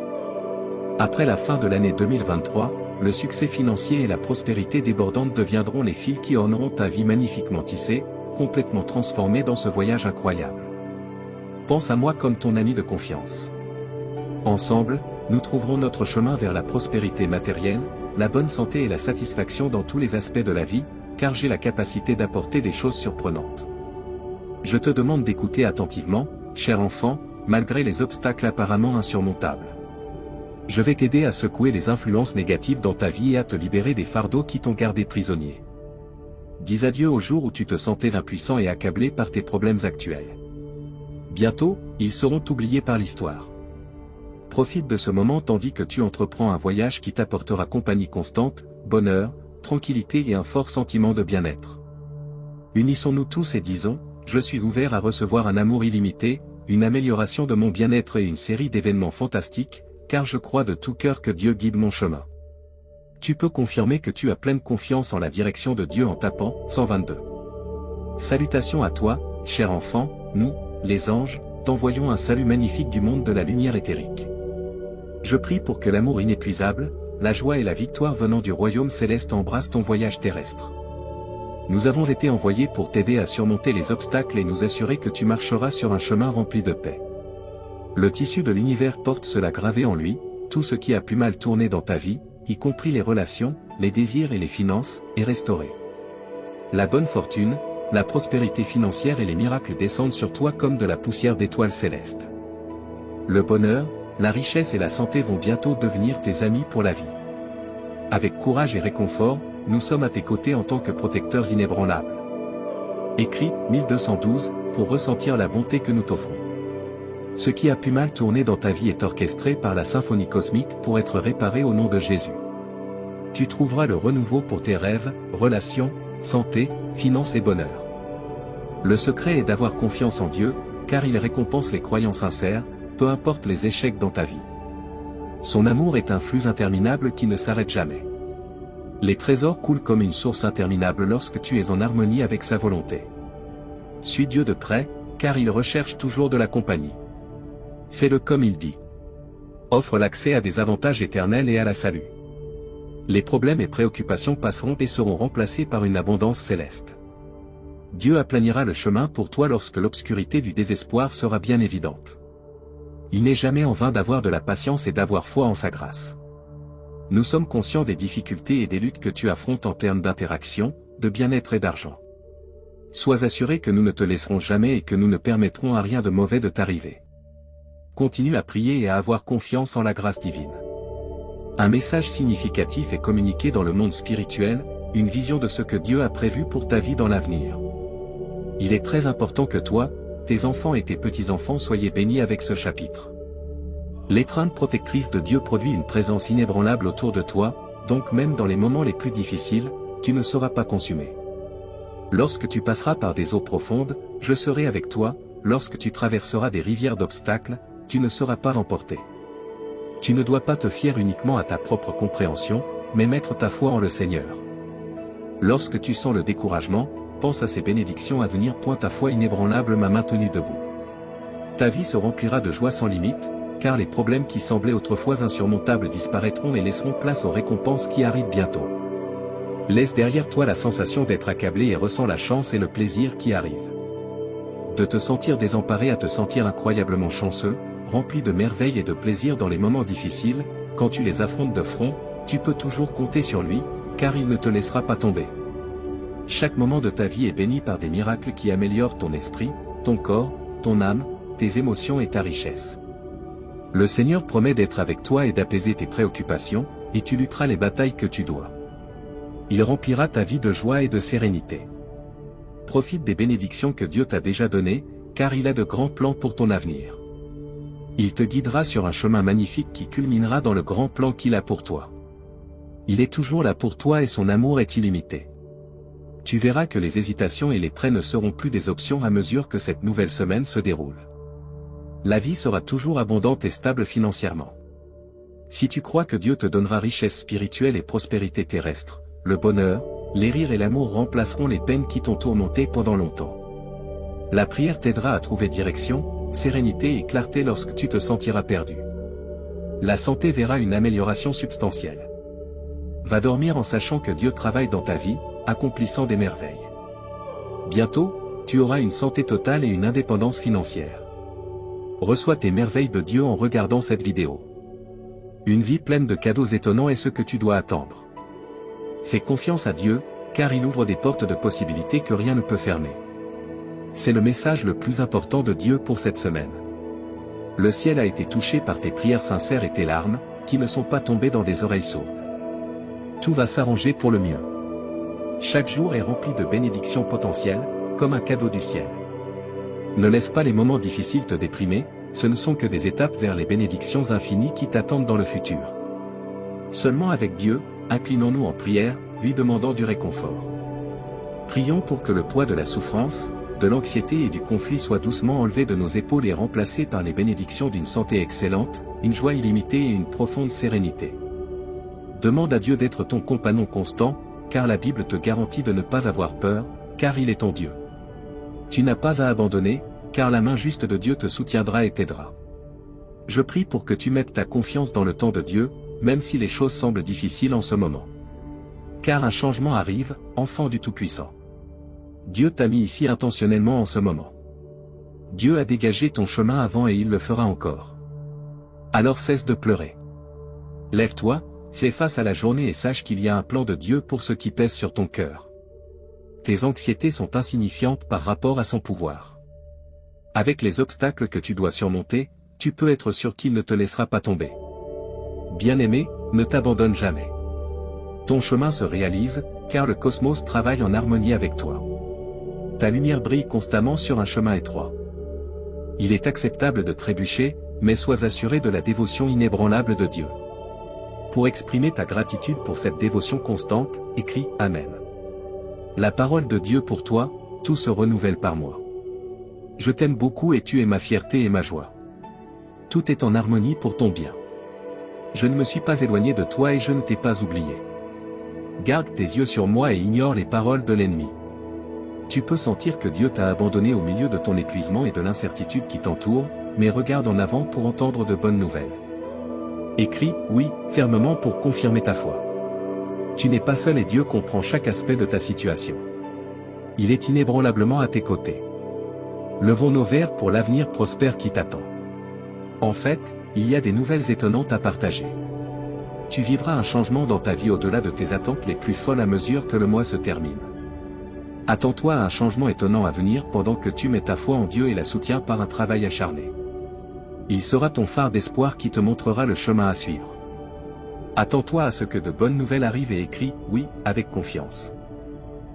Après la fin de l'année 2023, le succès financier et la prospérité débordante deviendront les fils qui orneront ta vie magnifiquement tissée, complètement transformée dans ce voyage incroyable. Pense à moi comme ton ami de confiance. Ensemble, nous trouverons notre chemin vers la prospérité matérielle, la bonne santé et la satisfaction dans tous les aspects de la vie, car j'ai la capacité d'apporter des choses surprenantes. Je te demande d'écouter attentivement, cher enfant, malgré les obstacles apparemment insurmontables. Je vais t'aider à secouer les influences négatives dans ta vie et à te libérer des fardeaux qui t'ont gardé prisonnier. Dis adieu au jour où tu te sentais impuissant et accablé par tes problèmes actuels. Bientôt, ils seront oubliés par l'histoire. Profite de ce moment tandis que tu entreprends un voyage qui t'apportera compagnie constante, bonheur, tranquillité et un fort sentiment de bien-être. Unissons-nous tous et disons, je suis ouvert à recevoir un amour illimité, une amélioration de mon bien-être et une série d'événements fantastiques, car je crois de tout cœur que Dieu guide mon chemin. Tu peux confirmer que tu as pleine confiance en la direction de Dieu en tapant 122. Salutations à toi, cher enfant, nous, les anges, t'envoyons un salut magnifique du monde de la lumière éthérique. Je prie pour que l'amour inépuisable, la joie et la victoire venant du royaume céleste embrassent ton voyage terrestre. Nous avons été envoyés pour t'aider à surmonter les obstacles et nous assurer que tu marcheras sur un chemin rempli de paix. Le tissu de l'univers porte cela gravé en lui, tout ce qui a pu mal tourner dans ta vie, y compris les relations, les désirs et les finances, est restauré. La bonne fortune, la prospérité financière et les miracles descendent sur toi comme de la poussière d'étoiles célestes. Le bonheur, la richesse et la santé vont bientôt devenir tes amis pour la vie. Avec courage et réconfort, nous sommes à tes côtés en tant que protecteurs inébranlables. Écris 1212 pour ressentir la bonté que nous t'offrons. Ce qui a pu mal tourner dans ta vie est orchestré par la symphonie cosmique pour être réparé au nom de Jésus. Tu trouveras le renouveau pour tes rêves, relations, santé, finances et bonheur. Le secret est d'avoir confiance en Dieu, car il récompense les croyants sincères, peu importe les échecs dans ta vie. Son amour est un flux interminable qui ne s'arrête jamais. Les trésors coulent comme une source interminable lorsque tu es en harmonie avec sa volonté. Suis Dieu de près, car il recherche toujours de la compagnie. Fais-le comme il dit. Offre l'accès à des avantages éternels et à la salut. Les problèmes et préoccupations passeront et seront remplacés par une abondance céleste. Dieu aplanira le chemin pour toi lorsque l'obscurité du désespoir sera bien évidente. Il n'est jamais en vain d'avoir de la patience et d'avoir foi en sa grâce. Nous sommes conscients des difficultés et des luttes que tu affrontes en termes d'interaction, de bien-être et d'argent. Sois assuré que nous ne te laisserons jamais et que nous ne permettrons à rien de mauvais de t'arriver. Continue à prier et à avoir confiance en la grâce divine. Un message significatif est communiqué dans le monde spirituel, une vision de ce que Dieu a prévu pour ta vie dans l'avenir. Il est très important que toi, tes enfants et tes petits-enfants soyez bénis avec ce chapitre. L'étreinte protectrice de Dieu produit une présence inébranlable autour de toi, donc même dans les moments les plus difficiles, tu ne seras pas consumé. Lorsque tu passeras par des eaux profondes, je serai avec toi, lorsque tu traverseras des rivières d'obstacles, tu ne seras pas emporté. Tu ne dois pas te fier uniquement à ta propre compréhension, mais mettre ta foi en le Seigneur. Lorsque tu sens le découragement, pense à ces bénédictions à venir. Ta foi inébranlable m'a maintenu debout. Ta vie se remplira de joie sans limite, car les problèmes qui semblaient autrefois insurmontables disparaîtront et laisseront place aux récompenses qui arrivent bientôt. Laisse derrière toi la sensation d'être accablé et ressens la chance et le plaisir qui arrivent. De te sentir désemparé à te sentir incroyablement chanceux, rempli de merveilles et de plaisir dans les moments difficiles, quand tu les affrontes de front, tu peux toujours compter sur lui, car il ne te laissera pas tomber. Chaque moment de ta vie est béni par des miracles qui améliorent ton esprit, ton corps, ton âme, tes émotions et ta richesse. Le Seigneur promet d'être avec toi et d'apaiser tes préoccupations, et tu lutteras les batailles que tu dois. Il remplira ta vie de joie et de sérénité. Profite des bénédictions que Dieu t'a déjà données, car il a de grands plans pour ton avenir. Il te guidera sur un chemin magnifique qui culminera dans le grand plan qu'il a pour toi. Il est toujours là pour toi et son amour est illimité. Tu verras que les hésitations et les prêts ne seront plus des options à mesure que cette nouvelle semaine se déroule. La vie sera toujours abondante et stable financièrement. Si tu crois que Dieu te donnera richesse spirituelle et prospérité terrestre, le bonheur, les rires et l'amour remplaceront les peines qui t'ont tourmenté pendant longtemps. La prière t'aidera à trouver direction, sérénité et clarté lorsque tu te sentiras perdu. La santé verra une amélioration substantielle. Va dormir en sachant que Dieu travaille dans ta vie, accomplissant des merveilles. Bientôt, tu auras une santé totale et une indépendance financière. Reçois tes merveilles de Dieu en regardant cette vidéo. Une vie pleine de cadeaux étonnants est ce que tu dois attendre. Fais confiance à Dieu, car il ouvre des portes de possibilités que rien ne peut fermer. C'est le message le plus important de Dieu pour cette semaine. Le ciel a été touché par tes prières sincères et tes larmes, qui ne sont pas tombées dans des oreilles sourdes. Tout va s'arranger pour le mieux. Chaque jour est rempli de bénédictions potentielles, comme un cadeau du ciel. Ne laisse pas les moments difficiles te déprimer, ce ne sont que des étapes vers les bénédictions infinies qui t'attendent dans le futur. Seulement avec Dieu, inclinons-nous en prière, lui demandant du réconfort. Prions pour que le poids de la souffrance, de l'anxiété et du conflit soit doucement enlevé de nos épaules et remplacé par les bénédictions d'une santé excellente, une joie illimitée et une profonde sérénité. Demande à Dieu d'être ton compagnon constant, car la Bible te garantit de ne pas avoir peur, car il est ton Dieu. Tu n'as pas à abandonner, car la main juste de Dieu te soutiendra et t'aidera. Je prie pour que tu mettes ta confiance dans le temps de Dieu, même si les choses semblent difficiles en ce moment. Car un changement arrive, enfant du Tout-Puissant. Dieu t'a mis ici intentionnellement en ce moment. Dieu a dégagé ton chemin avant et il le fera encore. Alors cesse de pleurer. Lève-toi, fais face à la journée et sache qu'il y a un plan de Dieu pour ce qui pèse sur ton cœur. Tes anxiétés sont insignifiantes par rapport à son pouvoir. Avec les obstacles que tu dois surmonter, tu peux être sûr qu'il ne te laissera pas tomber. Bien-aimé, ne t'abandonne jamais. Ton chemin se réalise, car le cosmos travaille en harmonie avec toi. Ta lumière brille constamment sur un chemin étroit. Il est acceptable de trébucher, mais sois assuré de la dévotion inébranlable de Dieu. Pour exprimer ta gratitude pour cette dévotion constante, écris « Amen ». La parole de Dieu pour toi, tout se renouvelle par moi. Je t'aime beaucoup et tu es ma fierté et ma joie. Tout est en harmonie pour ton bien. Je ne me suis pas éloigné de toi et je ne t'ai pas oublié. Garde tes yeux sur moi et ignore les paroles de l'ennemi. Tu peux sentir que Dieu t'a abandonné au milieu de ton épuisement et de l'incertitude qui t'entoure, mais regarde en avant pour entendre de bonnes nouvelles. Écris « Oui » fermement pour confirmer ta foi. Tu n'es pas seul et Dieu comprend chaque aspect de ta situation. Il est inébranlablement à tes côtés. Levons nos verres pour l'avenir prospère qui t'attend. En fait, il y a des nouvelles étonnantes à partager. Tu vivras un changement dans ta vie au-delà de tes attentes les plus folles à mesure que le mois se termine. Attends-toi à un changement étonnant à venir pendant que tu mets ta foi en Dieu et la soutiens par un travail acharné. Il sera ton phare d'espoir qui te montrera le chemin à suivre. Attends-toi à ce que de bonnes nouvelles arrivent et écris « Oui » avec confiance.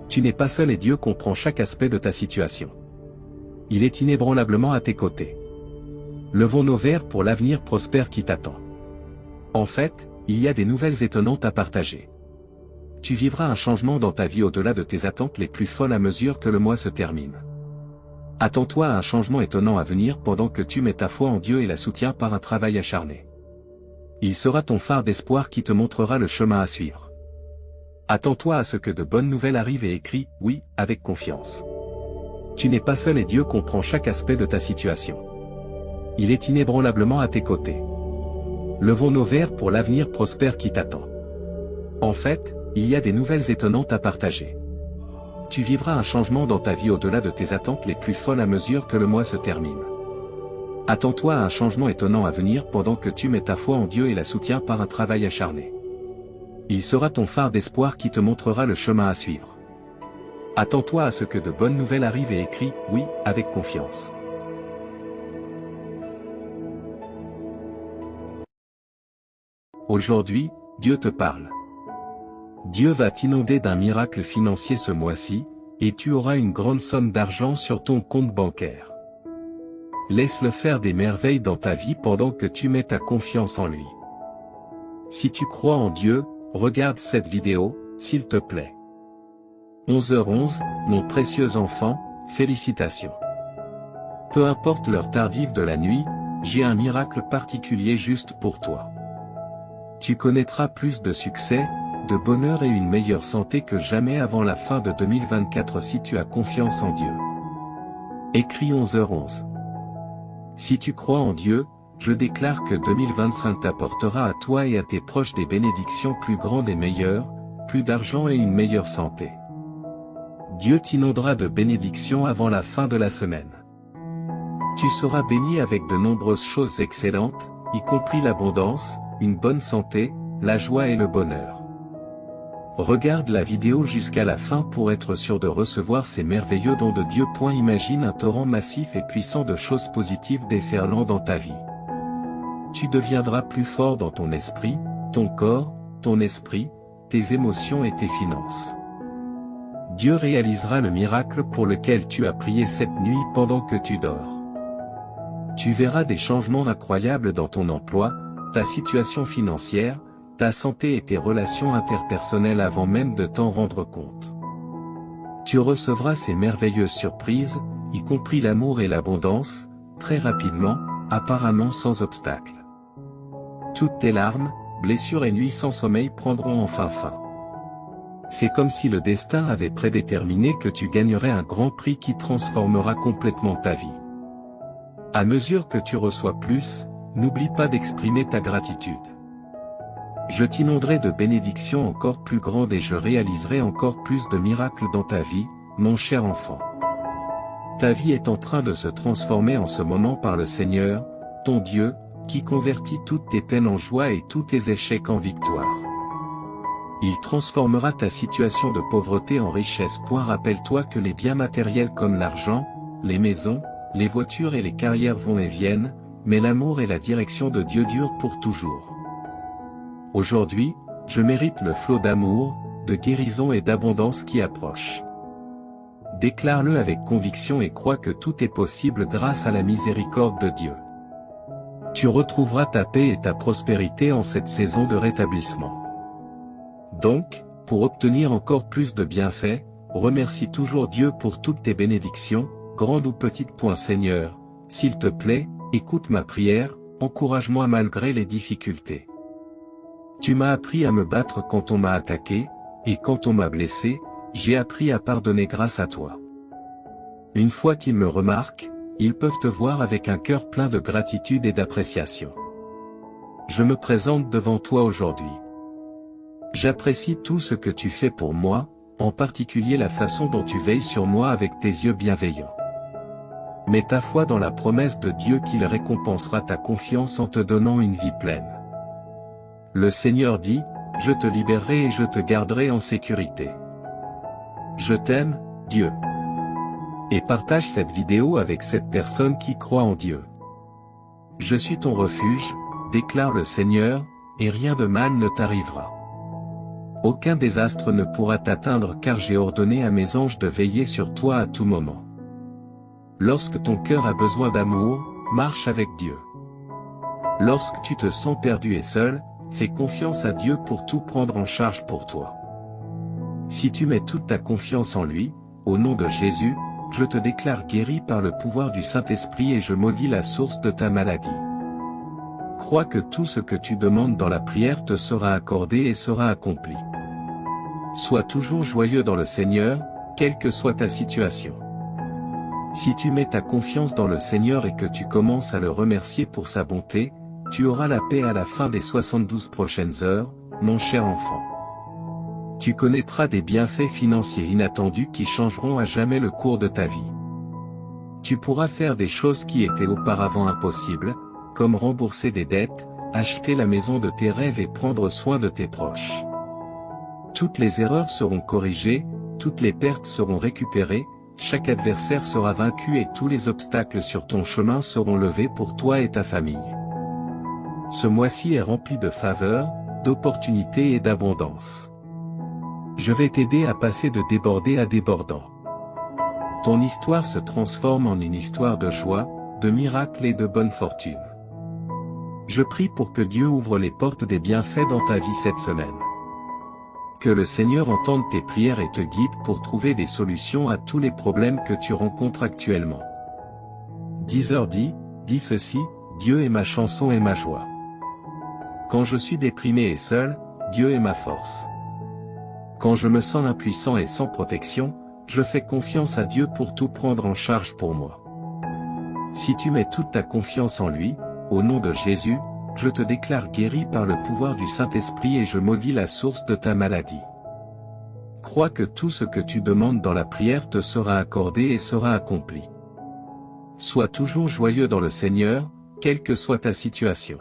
Tu n'es pas seul et Dieu comprend chaque aspect de ta situation. Il est inébranlablement à tes côtés. Levons nos verres pour l'avenir prospère qui t'attend. En fait, il y a des nouvelles étonnantes à partager. Tu vivras un changement dans ta vie au-delà de tes attentes les plus folles à mesure que le mois se termine. Attends-toi à un changement étonnant à venir pendant que tu mets ta foi en Dieu et la soutiens par un travail acharné. Il sera ton phare d'espoir qui te montrera le chemin à suivre. Attends-toi à ce que de bonnes nouvelles arrivent et écris « Oui » avec confiance. Tu n'es pas seul et Dieu comprend chaque aspect de ta situation. Il est inébranlablement à tes côtés. Levons nos verres pour l'avenir prospère qui t'attend. En fait, il y a des nouvelles étonnantes à partager. Tu vivras un changement dans ta vie au-delà de tes attentes les plus folles à mesure que le mois se termine. Attends-toi à un changement étonnant à venir pendant que tu mets ta foi en Dieu et la soutiens par un travail acharné. Il sera ton phare d'espoir qui te montrera le chemin à suivre. Attends-toi à ce que de bonnes nouvelles arrivent et écris « Oui » avec confiance. Aujourd'hui, Dieu te parle. Dieu va t'inonder d'un miracle financier ce mois-ci, et tu auras une grande somme d'argent sur ton compte bancaire. Laisse-le faire des merveilles dans ta vie pendant que tu mets ta confiance en lui. Si tu crois en Dieu, regarde cette vidéo, s'il te plaît. 11h11, mon précieux enfant, félicitations. Peu importe l'heure tardive de la nuit, j'ai un miracle particulier juste pour toi. Tu connaîtras plus de succès, de bonheur et une meilleure santé que jamais avant la fin de 2024 si tu as confiance en Dieu. Écrit 11h11. Si tu crois en Dieu, je déclare que 2025 t'apportera à toi et à tes proches des bénédictions plus grandes et meilleures, plus d'argent et une meilleure santé. Dieu t'inondera de bénédictions avant la fin de la semaine. Tu seras béni avec de nombreuses choses excellentes, y compris l'abondance, une bonne santé, la joie et le bonheur. Regarde la vidéo jusqu'à la fin pour être sûr de recevoir ces merveilleux dons de Dieu. Imagine un torrent massif et puissant de choses positives déferlant dans ta vie. Tu deviendras plus fort dans ton esprit, ton corps, ton esprit, tes émotions et tes finances. Dieu réalisera le miracle pour lequel tu as prié cette nuit pendant que tu dors. Tu verras des changements incroyables dans ton emploi, ta situation financière, ta santé et tes relations interpersonnelles avant même de t'en rendre compte. Tu recevras ces merveilleuses surprises, y compris l'amour et l'abondance, très rapidement, apparemment sans obstacle. Toutes tes larmes, blessures et nuits sans sommeil prendront enfin fin. C'est comme si le destin avait prédéterminé que tu gagnerais un grand prix qui transformera complètement ta vie. À mesure que tu reçois plus, n'oublie pas d'exprimer ta gratitude. Je t'inonderai de bénédictions encore plus grandes et je réaliserai encore plus de miracles dans ta vie, mon cher enfant. Ta vie est en train de se transformer en ce moment par le Seigneur, ton Dieu, qui convertit toutes tes peines en joie et tous tes échecs en victoire. Il transformera ta situation de pauvreté en richesse. Rappelle-toi que les biens matériels comme l'argent, les maisons, les voitures et les carrières vont et viennent, mais l'amour et la direction de Dieu durent pour toujours. Aujourd'hui, je mérite le flot d'amour, de guérison et d'abondance qui approche. Déclare-le avec conviction et crois que tout est possible grâce à la miséricorde de Dieu. Tu retrouveras ta paix et ta prospérité en cette saison de rétablissement. Donc, pour obtenir encore plus de bienfaits, remercie toujours Dieu pour toutes tes bénédictions, grandes ou petites. Seigneur, s'il te plaît, écoute ma prière, encourage-moi malgré les difficultés. Tu m'as appris à me battre quand on m'a attaqué, et quand on m'a blessé, j'ai appris à pardonner grâce à toi. Une fois qu'ils me remarquent, ils peuvent te voir avec un cœur plein de gratitude et d'appréciation. Je me présente devant toi aujourd'hui. J'apprécie tout ce que tu fais pour moi, en particulier la façon dont tu veilles sur moi avec tes yeux bienveillants. Mets ta foi dans la promesse de Dieu qu'il récompensera ta confiance en te donnant une vie pleine. Le Seigneur dit, « Je te libérerai et je te garderai en sécurité. » Je t'aime, Dieu. Et partage cette vidéo avec cette personne qui croit en Dieu. Je suis ton refuge, déclare le Seigneur, et rien de mal ne t'arrivera. Aucun désastre ne pourra t'atteindre car j'ai ordonné à mes anges de veiller sur toi à tout moment. Lorsque ton cœur a besoin d'amour, marche avec Dieu. Lorsque tu te sens perdu et seul, fais confiance à Dieu pour tout prendre en charge pour toi. Si tu mets toute ta confiance en lui, au nom de Jésus, je te déclare guéri par le pouvoir du Saint-Esprit et je maudis la source de ta maladie. Crois que tout ce que tu demandes dans la prière te sera accordé et sera accompli. Sois toujours joyeux dans le Seigneur, quelle que soit ta situation. Si tu mets ta confiance dans le Seigneur et que tu commences à le remercier pour sa bonté, tu auras la paix à la fin des 72 prochaines heures, mon cher enfant. Tu connaîtras des bienfaits financiers inattendus qui changeront à jamais le cours de ta vie. Tu pourras faire des choses qui étaient auparavant impossibles, comme rembourser des dettes, acheter la maison de tes rêves et prendre soin de tes proches. Toutes les erreurs seront corrigées, toutes les pertes seront récupérées, chaque adversaire sera vaincu et tous les obstacles sur ton chemin seront levés pour toi et ta famille. Ce mois-ci est rempli de faveurs, d'opportunités et d'abondance. Je vais t'aider à passer de débordé à débordant. Ton histoire se transforme en une histoire de joie, de miracles et de bonne fortune. Je prie pour que Dieu ouvre les portes des bienfaits dans ta vie cette semaine. Que le Seigneur entende tes prières et te guide pour trouver des solutions à tous les problèmes que tu rencontres actuellement. 10h dis ceci, Dieu est ma chanson et ma joie. Quand je suis déprimé et seul, Dieu est ma force. Quand je me sens impuissant et sans protection, je fais confiance à Dieu pour tout prendre en charge pour moi. Si tu mets toute ta confiance en lui, au nom de Jésus, je te déclare guéri par le pouvoir du Saint-Esprit et je maudis la source de ta maladie. Crois que tout ce que tu demandes dans la prière te sera accordé et sera accompli. Sois toujours joyeux dans le Seigneur, quelle que soit ta situation.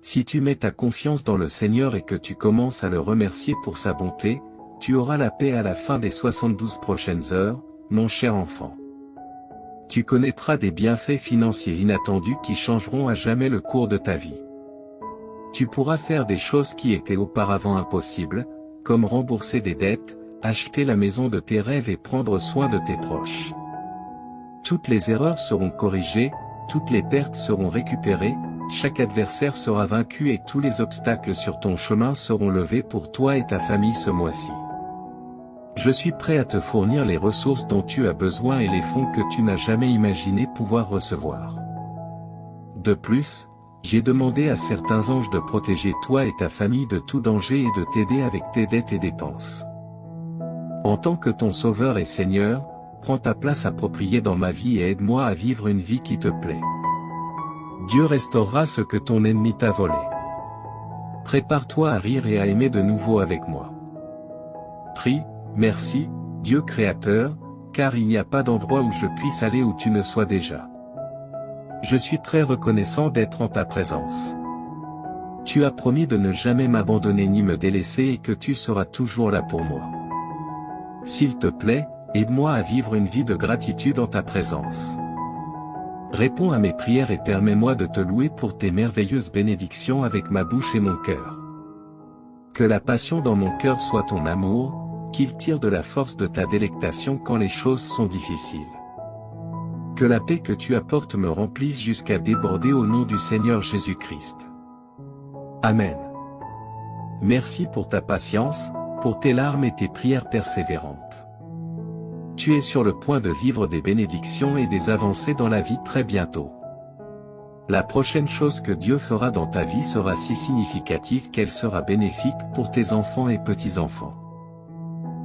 Si tu mets ta confiance dans le Seigneur et que tu commences à le remercier pour sa bonté, tu auras la paix à la fin des 72 prochaines heures, mon cher enfant. Tu connaîtras des bienfaits financiers inattendus qui changeront à jamais le cours de ta vie. Tu pourras faire des choses qui étaient auparavant impossibles, comme rembourser des dettes, acheter la maison de tes rêves et prendre soin de tes proches. Toutes les erreurs seront corrigées, toutes les pertes seront récupérées, chaque adversaire sera vaincu et tous les obstacles sur ton chemin seront levés pour toi et ta famille ce mois-ci. Je suis prêt à te fournir les ressources dont tu as besoin et les fonds que tu n'as jamais imaginé pouvoir recevoir. De plus, j'ai demandé à certains anges de protéger toi et ta famille de tout danger et de t'aider avec tes dettes et dépenses. En tant que ton Sauveur et Seigneur, prends ta place appropriée dans ma vie et aide-moi à vivre une vie qui te plaît. Dieu restaurera ce que ton ennemi t'a volé. Prépare-toi à rire et à aimer de nouveau avec moi. Prie, merci, Dieu Créateur, car il n'y a pas d'endroit où je puisse aller où tu ne sois déjà. Je suis très reconnaissant d'être en ta présence. Tu as promis de ne jamais m'abandonner ni me délaisser et que tu seras toujours là pour moi. S'il te plaît, aide-moi à vivre une vie de gratitude en ta présence. Réponds à mes prières et permets-moi de te louer pour tes merveilleuses bénédictions avec ma bouche et mon cœur. Que la passion dans mon cœur soit ton amour, qu'il tire de la force de ta délectation quand les choses sont difficiles. Que la paix que tu apportes me remplisse jusqu'à déborder au nom du Seigneur Jésus-Christ. Amen. Merci pour ta patience, pour tes larmes et tes prières persévérantes. Tu es sur le point de vivre des bénédictions et des avancées dans la vie très bientôt. La prochaine chose que Dieu fera dans ta vie sera si significative qu'elle sera bénéfique pour tes enfants et petits-enfants.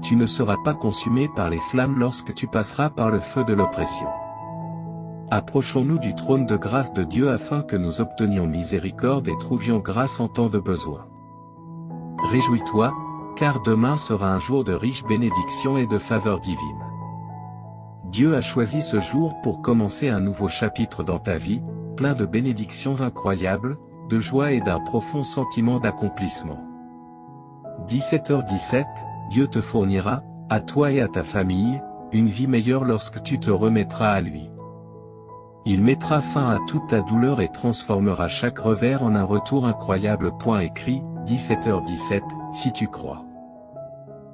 Tu ne seras pas consumé par les flammes lorsque tu passeras par le feu de l'oppression. Approchons-nous du trône de grâce de Dieu afin que nous obtenions miséricorde et trouvions grâce en temps de besoin. Réjouis-toi, car demain sera un jour de riches bénédictions et de faveurs divines. Dieu a choisi ce jour pour commencer un nouveau chapitre dans ta vie, plein de bénédictions incroyables, de joie et d'un profond sentiment d'accomplissement. 17h17, Dieu te fournira, à toi et à ta famille, une vie meilleure lorsque tu te remettras à lui. Il mettra fin à toute ta douleur et transformera chaque revers en un retour incroyable. Écrit, 17h17, si tu crois.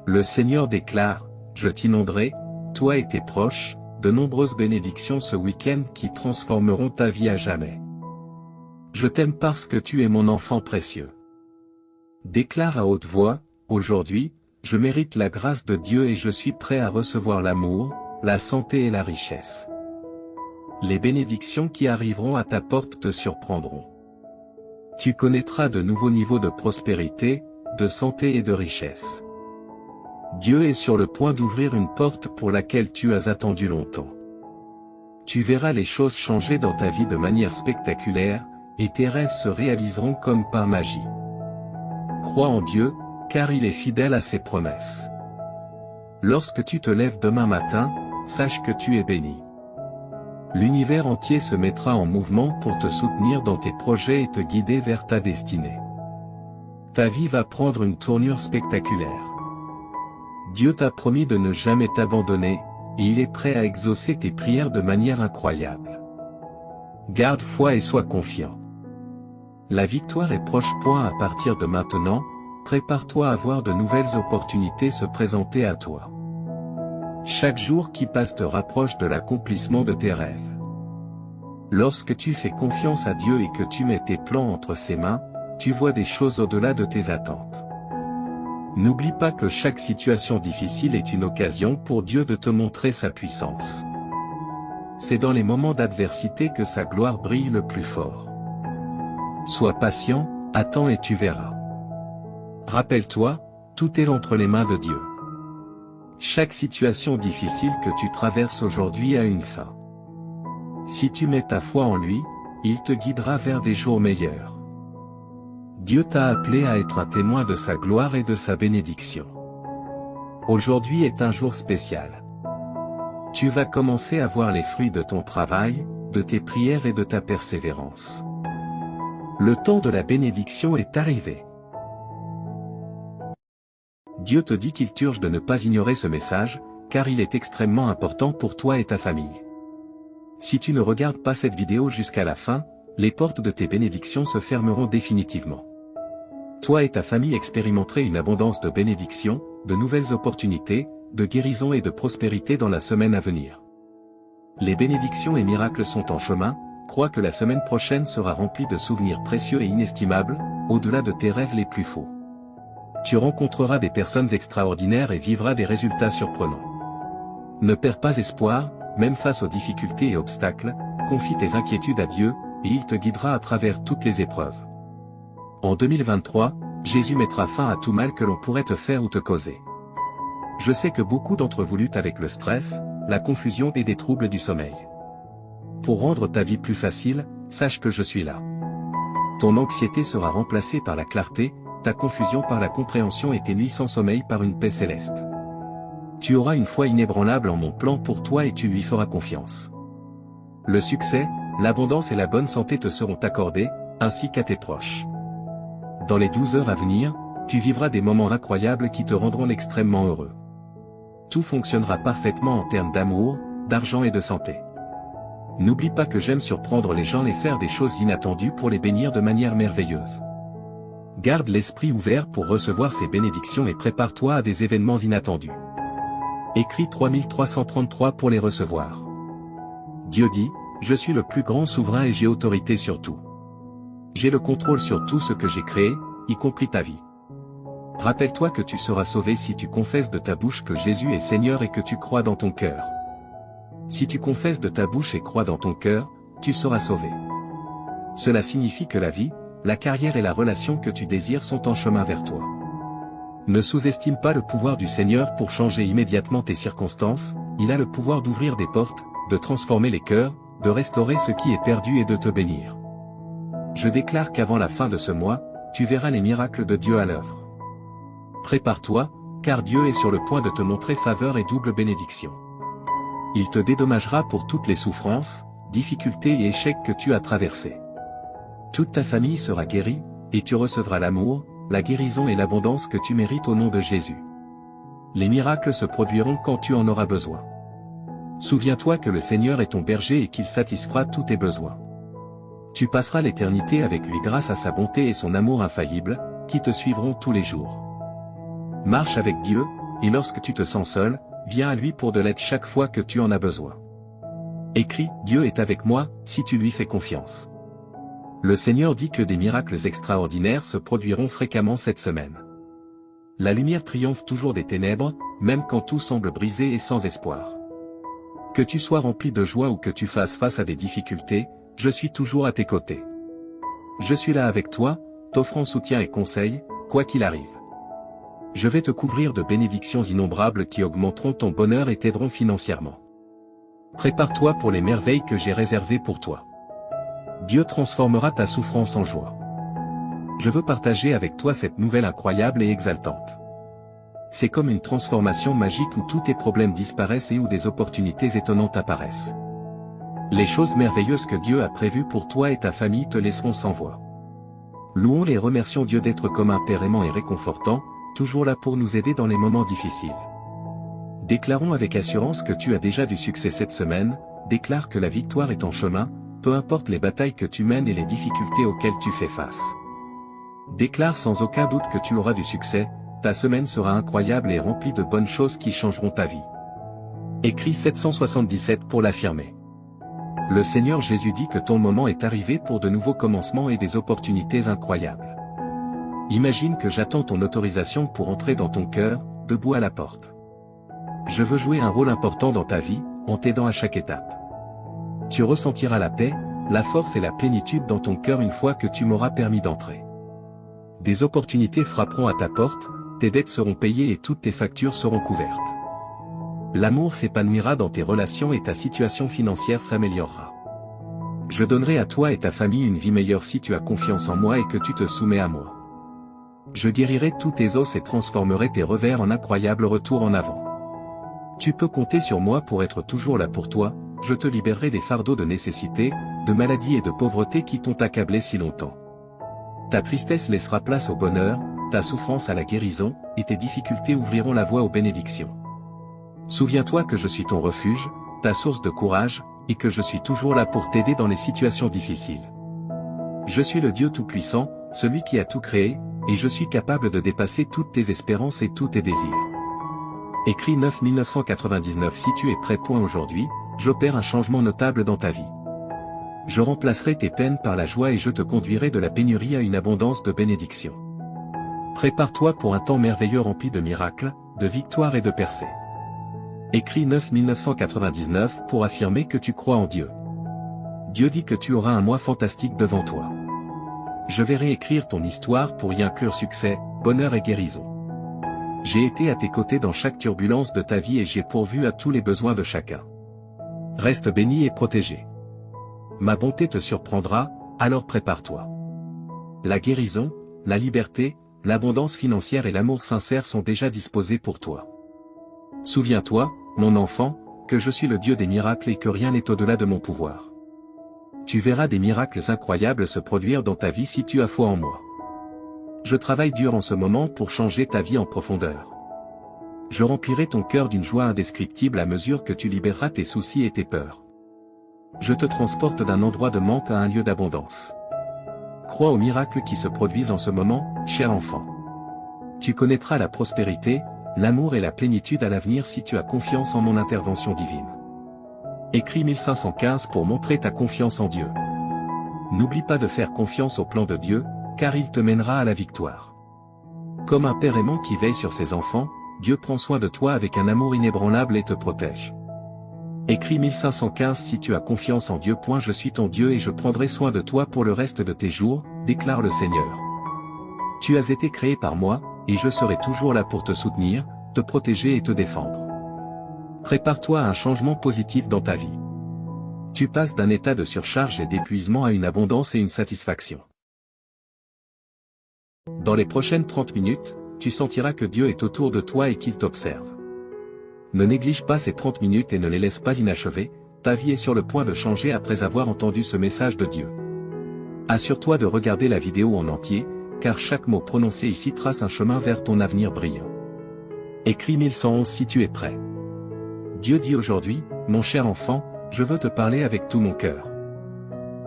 Le Seigneur déclare, je t'inonderai, toi et tes proches, de nombreuses bénédictions ce week-end qui transformeront ta vie à jamais. Je t'aime parce que tu es mon enfant précieux. Déclare à haute voix, aujourd'hui, je mérite la grâce de Dieu et je suis prêt à recevoir l'amour, la santé et la richesse. Les bénédictions qui arriveront à ta porte te surprendront. Tu connaîtras de nouveaux niveaux de prospérité, de santé et de richesse. Dieu est sur le point d'ouvrir une porte pour laquelle tu as attendu longtemps. Tu verras les choses changer dans ta vie de manière spectaculaire, et tes rêves se réaliseront comme par magie. Crois en Dieu, car il est fidèle à ses promesses. Lorsque tu te lèves demain matin, sache que tu es béni. L'univers entier se mettra en mouvement pour te soutenir dans tes projets et te guider vers ta destinée. Ta vie va prendre une tournure spectaculaire. Dieu t'a promis de ne jamais t'abandonner, et il est prêt à exaucer tes prières de manière incroyable. Garde foi et sois confiant. La victoire est proche. À partir de maintenant, prépare-toi à voir de nouvelles opportunités se présenter à toi. Chaque jour qui passe te rapproche de l'accomplissement de tes rêves. Lorsque tu fais confiance à Dieu et que tu mets tes plans entre ses mains, tu vois des choses au-delà de tes attentes. N'oublie pas que chaque situation difficile est une occasion pour Dieu de te montrer sa puissance. C'est dans les moments d'adversité que sa gloire brille le plus fort. Sois patient, attends et tu verras. Rappelle-toi, tout est entre les mains de Dieu. Chaque situation difficile que tu traverses aujourd'hui a une fin. Si tu mets ta foi en lui, il te guidera vers des jours meilleurs. Dieu t'a appelé à être un témoin de sa gloire et de sa bénédiction. Aujourd'hui est un jour spécial. Tu vas commencer à voir les fruits de ton travail, de tes prières et de ta persévérance. Le temps de la bénédiction est arrivé. Dieu te dit qu'il t'urge de ne pas ignorer ce message, car il est extrêmement important pour toi et ta famille. Si tu ne regardes pas cette vidéo jusqu'à la fin, les portes de tes bénédictions se fermeront définitivement. Toi et ta famille expérimenterez une abondance de bénédictions, de nouvelles opportunités, de guérison et de prospérité dans la semaine à venir. Les bénédictions et miracles sont en chemin, crois que la semaine prochaine sera remplie de souvenirs précieux et inestimables, au-delà de tes rêves les plus faux. Tu rencontreras des personnes extraordinaires et vivras des résultats surprenants. Ne perds pas espoir, même face aux difficultés et obstacles, confie tes inquiétudes à Dieu, et il te guidera à travers toutes les épreuves. En 2023, Jésus mettra fin à tout mal que l'on pourrait te faire ou te causer. Je sais que beaucoup d'entre vous luttent avec le stress, la confusion et des troubles du sommeil. Pour rendre ta vie plus facile, sache que je suis là. Ton anxiété sera remplacée par la clarté, ta confusion par la compréhension et tes nuits sans sommeil par une paix céleste. Tu auras une foi inébranlable en mon plan pour toi et tu lui feras confiance. Le succès, l'abondance et la bonne santé te seront accordés, ainsi qu'à tes proches. Dans les 12 heures à venir, tu vivras des moments incroyables qui te rendront extrêmement heureux. Tout fonctionnera parfaitement en termes d'amour, d'argent et de santé. N'oublie pas que j'aime surprendre les gens et faire des choses inattendues pour les bénir de manière merveilleuse. Garde l'esprit ouvert pour recevoir ces bénédictions et prépare-toi à des événements inattendus. Écris 3333 pour les recevoir. Dieu dit, je suis le plus grand souverain et j'ai autorité sur tout. J'ai le contrôle sur tout ce que j'ai créé, y compris ta vie. Rappelle-toi que tu seras sauvé si tu confesses de ta bouche que Jésus est Seigneur et que tu crois dans ton cœur. Si tu confesses de ta bouche et crois dans ton cœur, tu seras sauvé. Cela signifie que la vie, la carrière et la relation que tu désires sont en chemin vers toi. Ne sous-estime pas le pouvoir du Seigneur pour changer immédiatement tes circonstances, il a le pouvoir d'ouvrir des portes, de transformer les cœurs, de restaurer ce qui est perdu et de te bénir. Je déclare qu'avant la fin de ce mois, tu verras les miracles de Dieu à l'œuvre. Prépare-toi, car Dieu est sur le point de te montrer faveur et double bénédiction. Il te dédommagera pour toutes les souffrances, difficultés et échecs que tu as traversés. Toute ta famille sera guérie, et tu recevras l'amour, la guérison et l'abondance que tu mérites au nom de Jésus. Les miracles se produiront quand tu en auras besoin. Souviens-toi que le Seigneur est ton berger et qu'il satisfera tous tes besoins. Tu passeras l'éternité avec lui grâce à sa bonté et son amour infaillible, qui te suivront tous les jours. Marche avec Dieu, et lorsque tu te sens seul, viens à lui pour de l'aide chaque fois que tu en as besoin. Écris, Dieu est avec moi, si tu lui fais confiance. Le Seigneur dit que des miracles extraordinaires se produiront fréquemment cette semaine. La lumière triomphe toujours des ténèbres, même quand tout semble brisé et sans espoir. Que tu sois rempli de joie ou que tu fasses face à des difficultés, je suis toujours à tes côtés. Je suis là avec toi, t'offrant soutien et conseil, quoi qu'il arrive. Je vais te couvrir de bénédictions innombrables qui augmenteront ton bonheur et t'aideront financièrement. Prépare-toi pour les merveilles que j'ai réservées pour toi. Dieu transformera ta souffrance en joie. Je veux partager avec toi cette nouvelle incroyable et exaltante. C'est comme une transformation magique où tous tes problèmes disparaissent et où des opportunités étonnantes apparaissent. Les choses merveilleuses que Dieu a prévues pour toi et ta famille te laisseront sans voix. Louons et remercions Dieu d'être comme un Père aimant et réconfortant, toujours là pour nous aider dans les moments difficiles. Déclarons avec assurance que tu as déjà du succès cette semaine, déclare que la victoire est en chemin, peu importe les batailles que tu mènes et les difficultés auxquelles tu fais face. Déclare sans aucun doute que tu auras du succès, ta semaine sera incroyable et remplie de bonnes choses qui changeront ta vie. Écrit 777 pour l'affirmer. Le Seigneur Jésus dit que ton moment est arrivé pour de nouveaux commencements et des opportunités incroyables. Imagine que j'attends ton autorisation pour entrer dans ton cœur, debout à la porte. Je veux jouer un rôle important dans ta vie, en t'aidant à chaque étape. Tu ressentiras la paix, la force et la plénitude dans ton cœur une fois que tu m'auras permis d'entrer. Des opportunités frapperont à ta porte, tes dettes seront payées et toutes tes factures seront couvertes. L'amour s'épanouira dans tes relations et ta situation financière s'améliorera. Je donnerai à toi et ta famille une vie meilleure si tu as confiance en moi et que tu te soumets à moi. Je guérirai tous tes os et transformerai tes revers en incroyables retours en avant. Tu peux compter sur moi pour être toujours là pour toi, je te libérerai des fardeaux de nécessité, de maladie et de pauvreté qui t'ont accablé si longtemps. Ta tristesse laissera place au bonheur, ta souffrance à la guérison, et tes difficultés ouvriront la voie aux bénédictions. Souviens-toi que je suis ton refuge, ta source de courage, et que je suis toujours là pour t'aider dans les situations difficiles. Je suis le Dieu Tout-Puissant, celui qui a tout créé, et je suis capable de dépasser toutes tes espérances et tous tes désirs. Écrit 9 si tu es prêt. Aujourd'hui, j'opère un changement notable dans ta vie. Je remplacerai tes peines par la joie et je te conduirai de la pénurie à une abondance de bénédictions. Prépare-toi pour un temps merveilleux rempli de miracles, de victoires et de percées. Écrit 9 pour affirmer que tu crois en Dieu. Dieu dit que tu auras un mois fantastique devant toi. Je vais réécrire ton histoire pour y inclure succès, bonheur et guérison. J'ai été à tes côtés dans chaque turbulence de ta vie et j'ai pourvu à tous les besoins de chacun. Reste béni et protégé. Ma bonté te surprendra, alors prépare-toi. La guérison, la liberté, l'abondance financière et l'amour sincère sont déjà disposés pour toi. Souviens-toi, mon enfant, que je suis le Dieu des miracles et que rien n'est au-delà de mon pouvoir. Tu verras des miracles incroyables se produire dans ta vie si tu as foi en moi. Je travaille dur en ce moment pour changer ta vie en profondeur. Je remplirai ton cœur d'une joie indescriptible à mesure que tu libéreras tes soucis et tes peurs. Je te transporte d'un endroit de manque à un lieu d'abondance. Crois aux miracles qui se produisent en ce moment, cher enfant. Tu connaîtras la prospérité, l'amour et la plénitude à l'avenir si tu as confiance en mon intervention divine. Écrit 1515 pour montrer ta confiance en Dieu. N'oublie pas de faire confiance au plan de Dieu, car il te mènera à la victoire. Comme un père aimant qui veille sur ses enfants, Dieu prend soin de toi avec un amour inébranlable et te protège. Écrit 1515 si tu as confiance en Dieu. Je suis ton Dieu et je prendrai soin de toi pour le reste de tes jours, déclare le Seigneur. Tu as été créé par moi, et je serai toujours là pour te soutenir, te protéger et te défendre. Prépare-toi à un changement positif dans ta vie. Tu passes d'un état de surcharge et d'épuisement à une abondance et une satisfaction. Dans les prochaines 30 minutes, tu sentiras que Dieu est autour de toi et qu'il t'observe. Ne néglige pas ces 30 minutes et ne les laisse pas inachevées, ta vie est sur le point de changer après avoir entendu ce message de Dieu. Assure-toi de regarder la vidéo en entier, car chaque mot prononcé ici trace un chemin vers ton avenir brillant. Écrit 1111 si tu es prêt. Dieu dit aujourd'hui, mon cher enfant, je veux te parler avec tout mon cœur.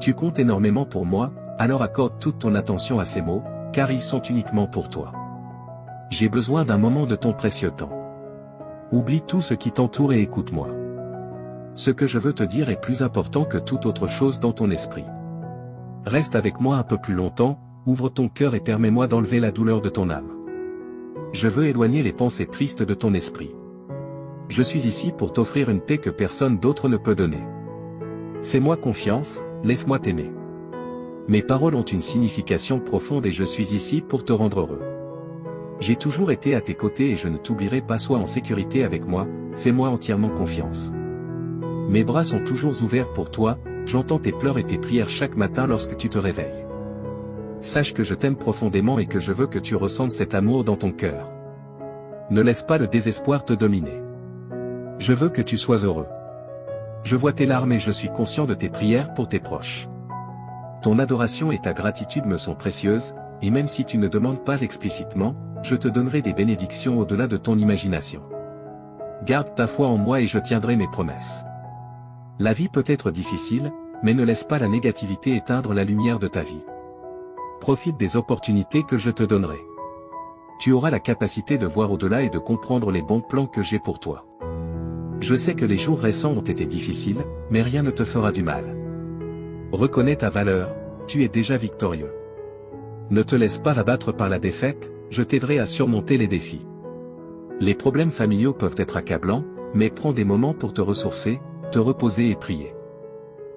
Tu comptes énormément pour moi, alors accorde toute ton attention à ces mots, car ils sont uniquement pour toi. J'ai besoin d'un moment de ton précieux temps. Oublie tout ce qui t'entoure et écoute-moi. Ce que je veux te dire est plus important que toute autre chose dans ton esprit. Reste avec moi un peu plus longtemps, ouvre ton cœur et permets-moi d'enlever la douleur de ton âme. Je veux éloigner les pensées tristes de ton esprit. Je suis ici pour t'offrir une paix que personne d'autre ne peut donner. Fais-moi confiance, laisse-moi t'aimer. Mes paroles ont une signification profonde et je suis ici pour te rendre heureux. J'ai toujours été à tes côtés et je ne t'oublierai pas. Sois en sécurité avec moi, fais-moi entièrement confiance. Mes bras sont toujours ouverts pour toi, j'entends tes pleurs et tes prières chaque matin lorsque tu te réveilles. Sache que je t'aime profondément et que je veux que tu ressentes cet amour dans ton cœur. Ne laisse pas le désespoir te dominer. Je veux que tu sois heureux. Je vois tes larmes et je suis conscient de tes prières pour tes proches. Ton adoration et ta gratitude me sont précieuses, et même si tu ne demandes pas explicitement, je te donnerai des bénédictions au-delà de ton imagination. Garde ta foi en moi et je tiendrai mes promesses. La vie peut être difficile, mais ne laisse pas la négativité éteindre la lumière de ta vie. Profite des opportunités que je te donnerai. Tu auras la capacité de voir au-delà et de comprendre les bons plans que j'ai pour toi. Je sais que les jours récents ont été difficiles, mais rien ne te fera du mal. Reconnais ta valeur, tu es déjà victorieux. Ne te laisse pas abattre par la défaite, je t'aiderai à surmonter les défis. Les problèmes familiaux peuvent être accablants, mais prends des moments pour te ressourcer, te reposer et prier.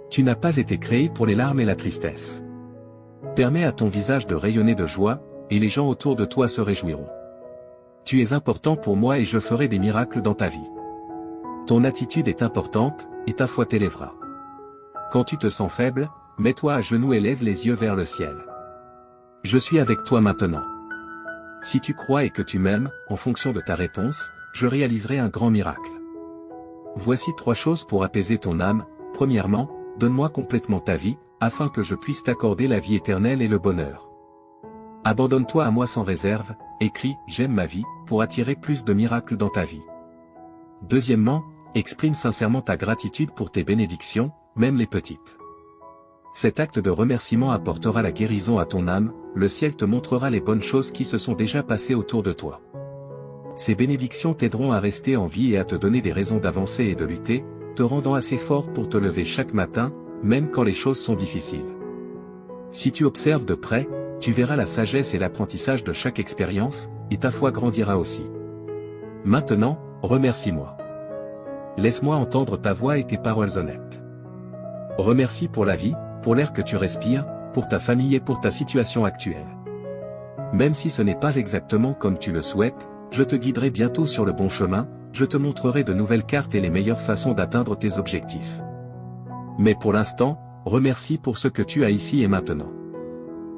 Tu n'as pas été créé pour les larmes et la tristesse. Permets à ton visage de rayonner de joie, et les gens autour de toi se réjouiront. Tu es important pour moi et je ferai des miracles dans ta vie. Ton attitude est importante, et ta foi t'élèvera. Quand tu te sens faible, mets-toi à genoux et lève les yeux vers le ciel. Je suis avec toi maintenant. Si tu crois et que tu m'aimes, en fonction de ta réponse, je réaliserai un grand miracle. Voici 3 choses pour apaiser ton âme. Premièrement, donne-moi complètement ta vie, afin que je puisse t'accorder la vie éternelle et le bonheur. Abandonne-toi à moi sans réserve, écris « J'aime ma vie » pour attirer plus de miracles dans ta vie. Deuxièmement, exprime sincèrement ta gratitude pour tes bénédictions, même les petites. Cet acte de remerciement apportera la guérison à ton âme, le ciel te montrera les bonnes choses qui se sont déjà passées autour de toi. Ces bénédictions t'aideront à rester en vie et à te donner des raisons d'avancer et de lutter, te rendant assez fort pour te lever chaque matin, même quand les choses sont difficiles. Si tu observes de près, tu verras la sagesse et l'apprentissage de chaque expérience, et ta foi grandira aussi. Maintenant, remercie-moi. Laisse-moi entendre ta voix et tes paroles honnêtes. Remercie pour la vie, pour l'air que tu respires, pour ta famille et pour ta situation actuelle. Même si ce n'est pas exactement comme tu le souhaites, je te guiderai bientôt sur le bon chemin, je te montrerai de nouvelles cartes et les meilleures façons d'atteindre tes objectifs. Mais pour l'instant, remercie pour ce que tu as ici et maintenant.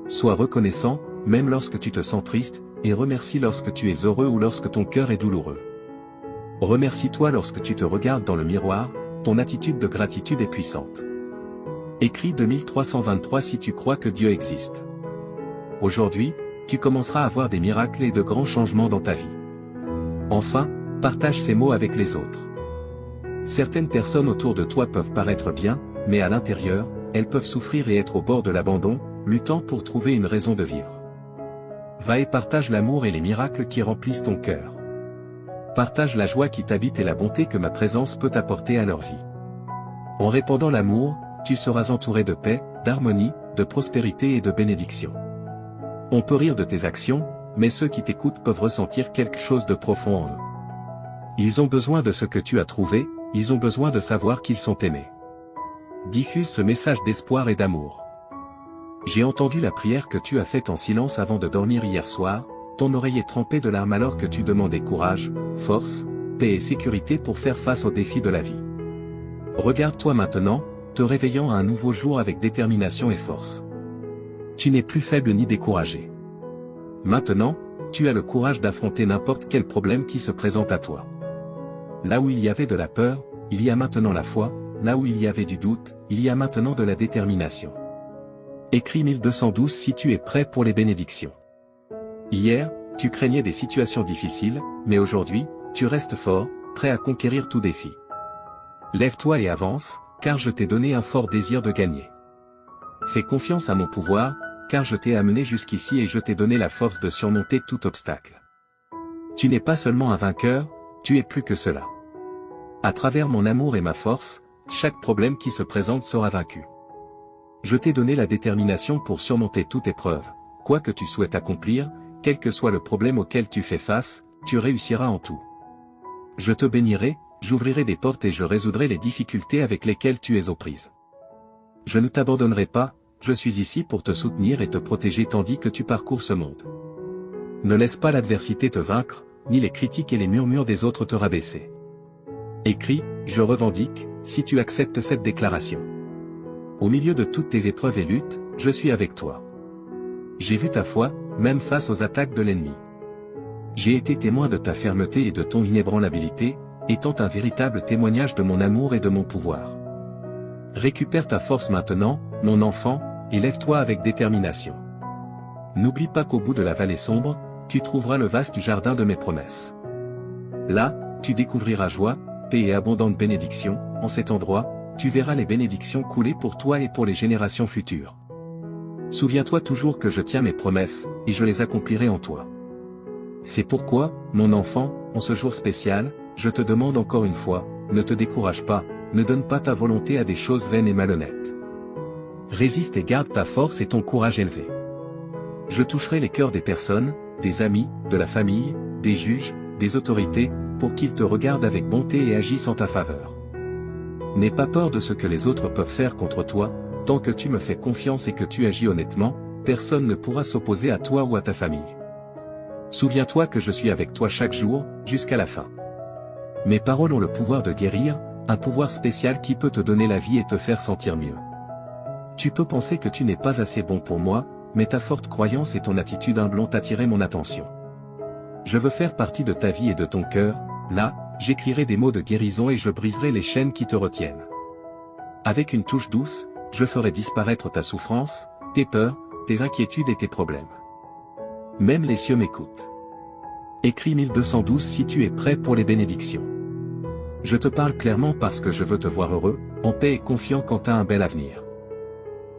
Sois reconnaissant, même lorsque tu te sens triste, et remercie lorsque tu es heureux ou lorsque ton cœur est douloureux. Remercie-toi lorsque tu te regardes dans le miroir, ton attitude de gratitude est puissante. Écris 2323 si tu crois que Dieu existe. Aujourd'hui, tu commenceras à voir des miracles et de grands changements dans ta vie. Enfin, partage ces mots avec les autres. Certaines personnes autour de toi peuvent paraître bien, mais à l'intérieur, elles peuvent souffrir et être au bord de l'abandon, luttant pour trouver une raison de vivre. Va et partage l'amour et les miracles qui remplissent ton cœur. Partage la joie qui t'habite et la bonté que ma présence peut apporter à leur vie. En répandant l'amour, tu seras entouré de paix, d'harmonie, de prospérité et de bénédiction. On peut rire de tes actions, mais ceux qui t'écoutent peuvent ressentir quelque chose de profond en eux. Ils ont besoin de ce que tu as trouvé, ils ont besoin de savoir qu'ils sont aimés. Diffuse ce message d'espoir et d'amour. J'ai entendu la prière que tu as faite en silence avant de dormir hier soir, ton oreille est trempée de larmes alors que tu demandais courage, force, paix et sécurité pour faire face aux défis de la vie. Regarde-toi maintenant, te réveillant à un nouveau jour avec détermination et force. Tu n'es plus faible ni découragé. Maintenant, tu as le courage d'affronter n'importe quel problème qui se présente à toi. Là où il y avait de la peur, il y a maintenant la foi, là où il y avait du doute, il y a maintenant de la détermination. Écris 1212 si tu es prêt pour les bénédictions. Hier, tu craignais des situations difficiles, mais aujourd'hui, tu restes fort, prêt à conquérir tout défi. Lève-toi et avance, car je t'ai donné un fort désir de gagner. Fais confiance à mon pouvoir, car je t'ai amené jusqu'ici et je t'ai donné la force de surmonter tout obstacle. Tu n'es pas seulement un vainqueur, tu es plus que cela. À travers mon amour et ma force, chaque problème qui se présente sera vaincu. Je t'ai donné la détermination pour surmonter toute épreuve, quoi que tu souhaites accomplir, quel que soit le problème auquel tu fais face, tu réussiras en tout. Je te bénirai, j'ouvrirai des portes et je résoudrai les difficultés avec lesquelles tu es aux prises. Je ne t'abandonnerai pas, je suis ici pour te soutenir et te protéger tandis que tu parcours ce monde. Ne laisse pas l'adversité te vaincre, ni les critiques et les murmures des autres te rabaisser. Écris, je revendique, si tu acceptes cette déclaration. Au milieu de toutes tes épreuves et luttes, je suis avec toi. J'ai vu ta foi, même face aux attaques de l'ennemi. J'ai été témoin de ta fermeté et de ton inébranlabilité, étant un véritable témoignage de mon amour et de mon pouvoir. Récupère ta force maintenant, mon enfant, et lève-toi avec détermination. N'oublie pas qu'au bout de la vallée sombre, tu trouveras le vaste jardin de mes promesses. Là, tu découvriras joie, paix et abondante bénédiction. En cet endroit, tu verras les bénédictions couler pour toi et pour les générations futures. Souviens-toi toujours que je tiens mes promesses, et je les accomplirai en toi. C'est pourquoi, mon enfant, en ce jour spécial, je te demande encore une fois, ne te décourage pas, ne donne pas ta volonté à des choses vaines et malhonnêtes. Résiste et garde ta force et ton courage élevé. Je toucherai les cœurs des personnes, des amis, de la famille, des juges, des autorités, pour qu'ils te regardent avec bonté et agissent en ta faveur. N'aie pas peur de ce que les autres peuvent faire contre toi, tant que tu me fais confiance et que tu agis honnêtement, personne ne pourra s'opposer à toi ou à ta famille. Souviens-toi que je suis avec toi chaque jour, jusqu'à la fin. Mes paroles ont le pouvoir de guérir, un pouvoir spécial qui peut te donner la vie et te faire sentir mieux. Tu peux penser que tu n'es pas assez bon pour moi, mais ta forte croyance et ton attitude humble ont attiré mon attention. Je veux faire partie de ta vie et de ton cœur, là, j'écrirai des mots de guérison et je briserai les chaînes qui te retiennent. Avec une touche douce, je ferai disparaître ta souffrance, tes peurs, tes inquiétudes et tes problèmes. Même les cieux m'écoutent. Écris 1212 si tu es prêt pour les bénédictions. Je te parle clairement parce que je veux te voir heureux, en paix et confiant quant à un bel avenir.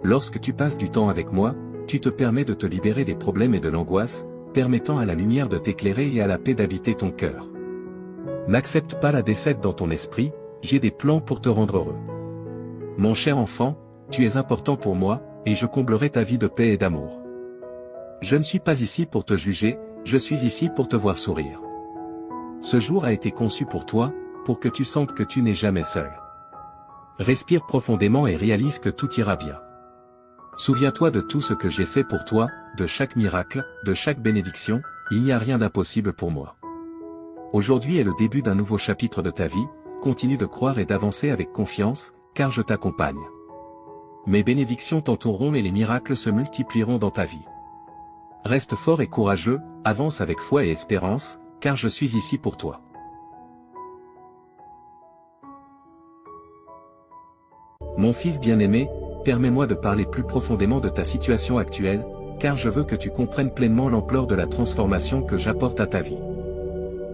Lorsque tu passes du temps avec moi, tu te permets de te libérer des problèmes et de l'angoisse, permettant à la lumière de t'éclairer et à la paix d'habiter ton cœur. N'accepte pas la défaite dans ton esprit, j'ai des plans pour te rendre heureux. Mon cher enfant, tu es important pour moi, et je comblerai ta vie de paix et d'amour. Je ne suis pas ici pour te juger, je suis ici pour te voir sourire. Ce jour a été conçu pour toi, pour que tu sentes que tu n'es jamais seul. Respire profondément et réalise que tout ira bien. Souviens-toi de tout ce que j'ai fait pour toi, de chaque miracle, de chaque bénédiction, il n'y a rien d'impossible pour moi. Aujourd'hui est le début d'un nouveau chapitre de ta vie, continue de croire et d'avancer avec confiance, car je t'accompagne. Mes bénédictions t'entoureront et les miracles se multiplieront dans ta vie. Reste fort et courageux, avance avec foi et espérance, car je suis ici pour toi. Mon fils bien-aimé, permets-moi de parler plus profondément de ta situation actuelle, car je veux que tu comprennes pleinement l'ampleur de la transformation que j'apporte à ta vie.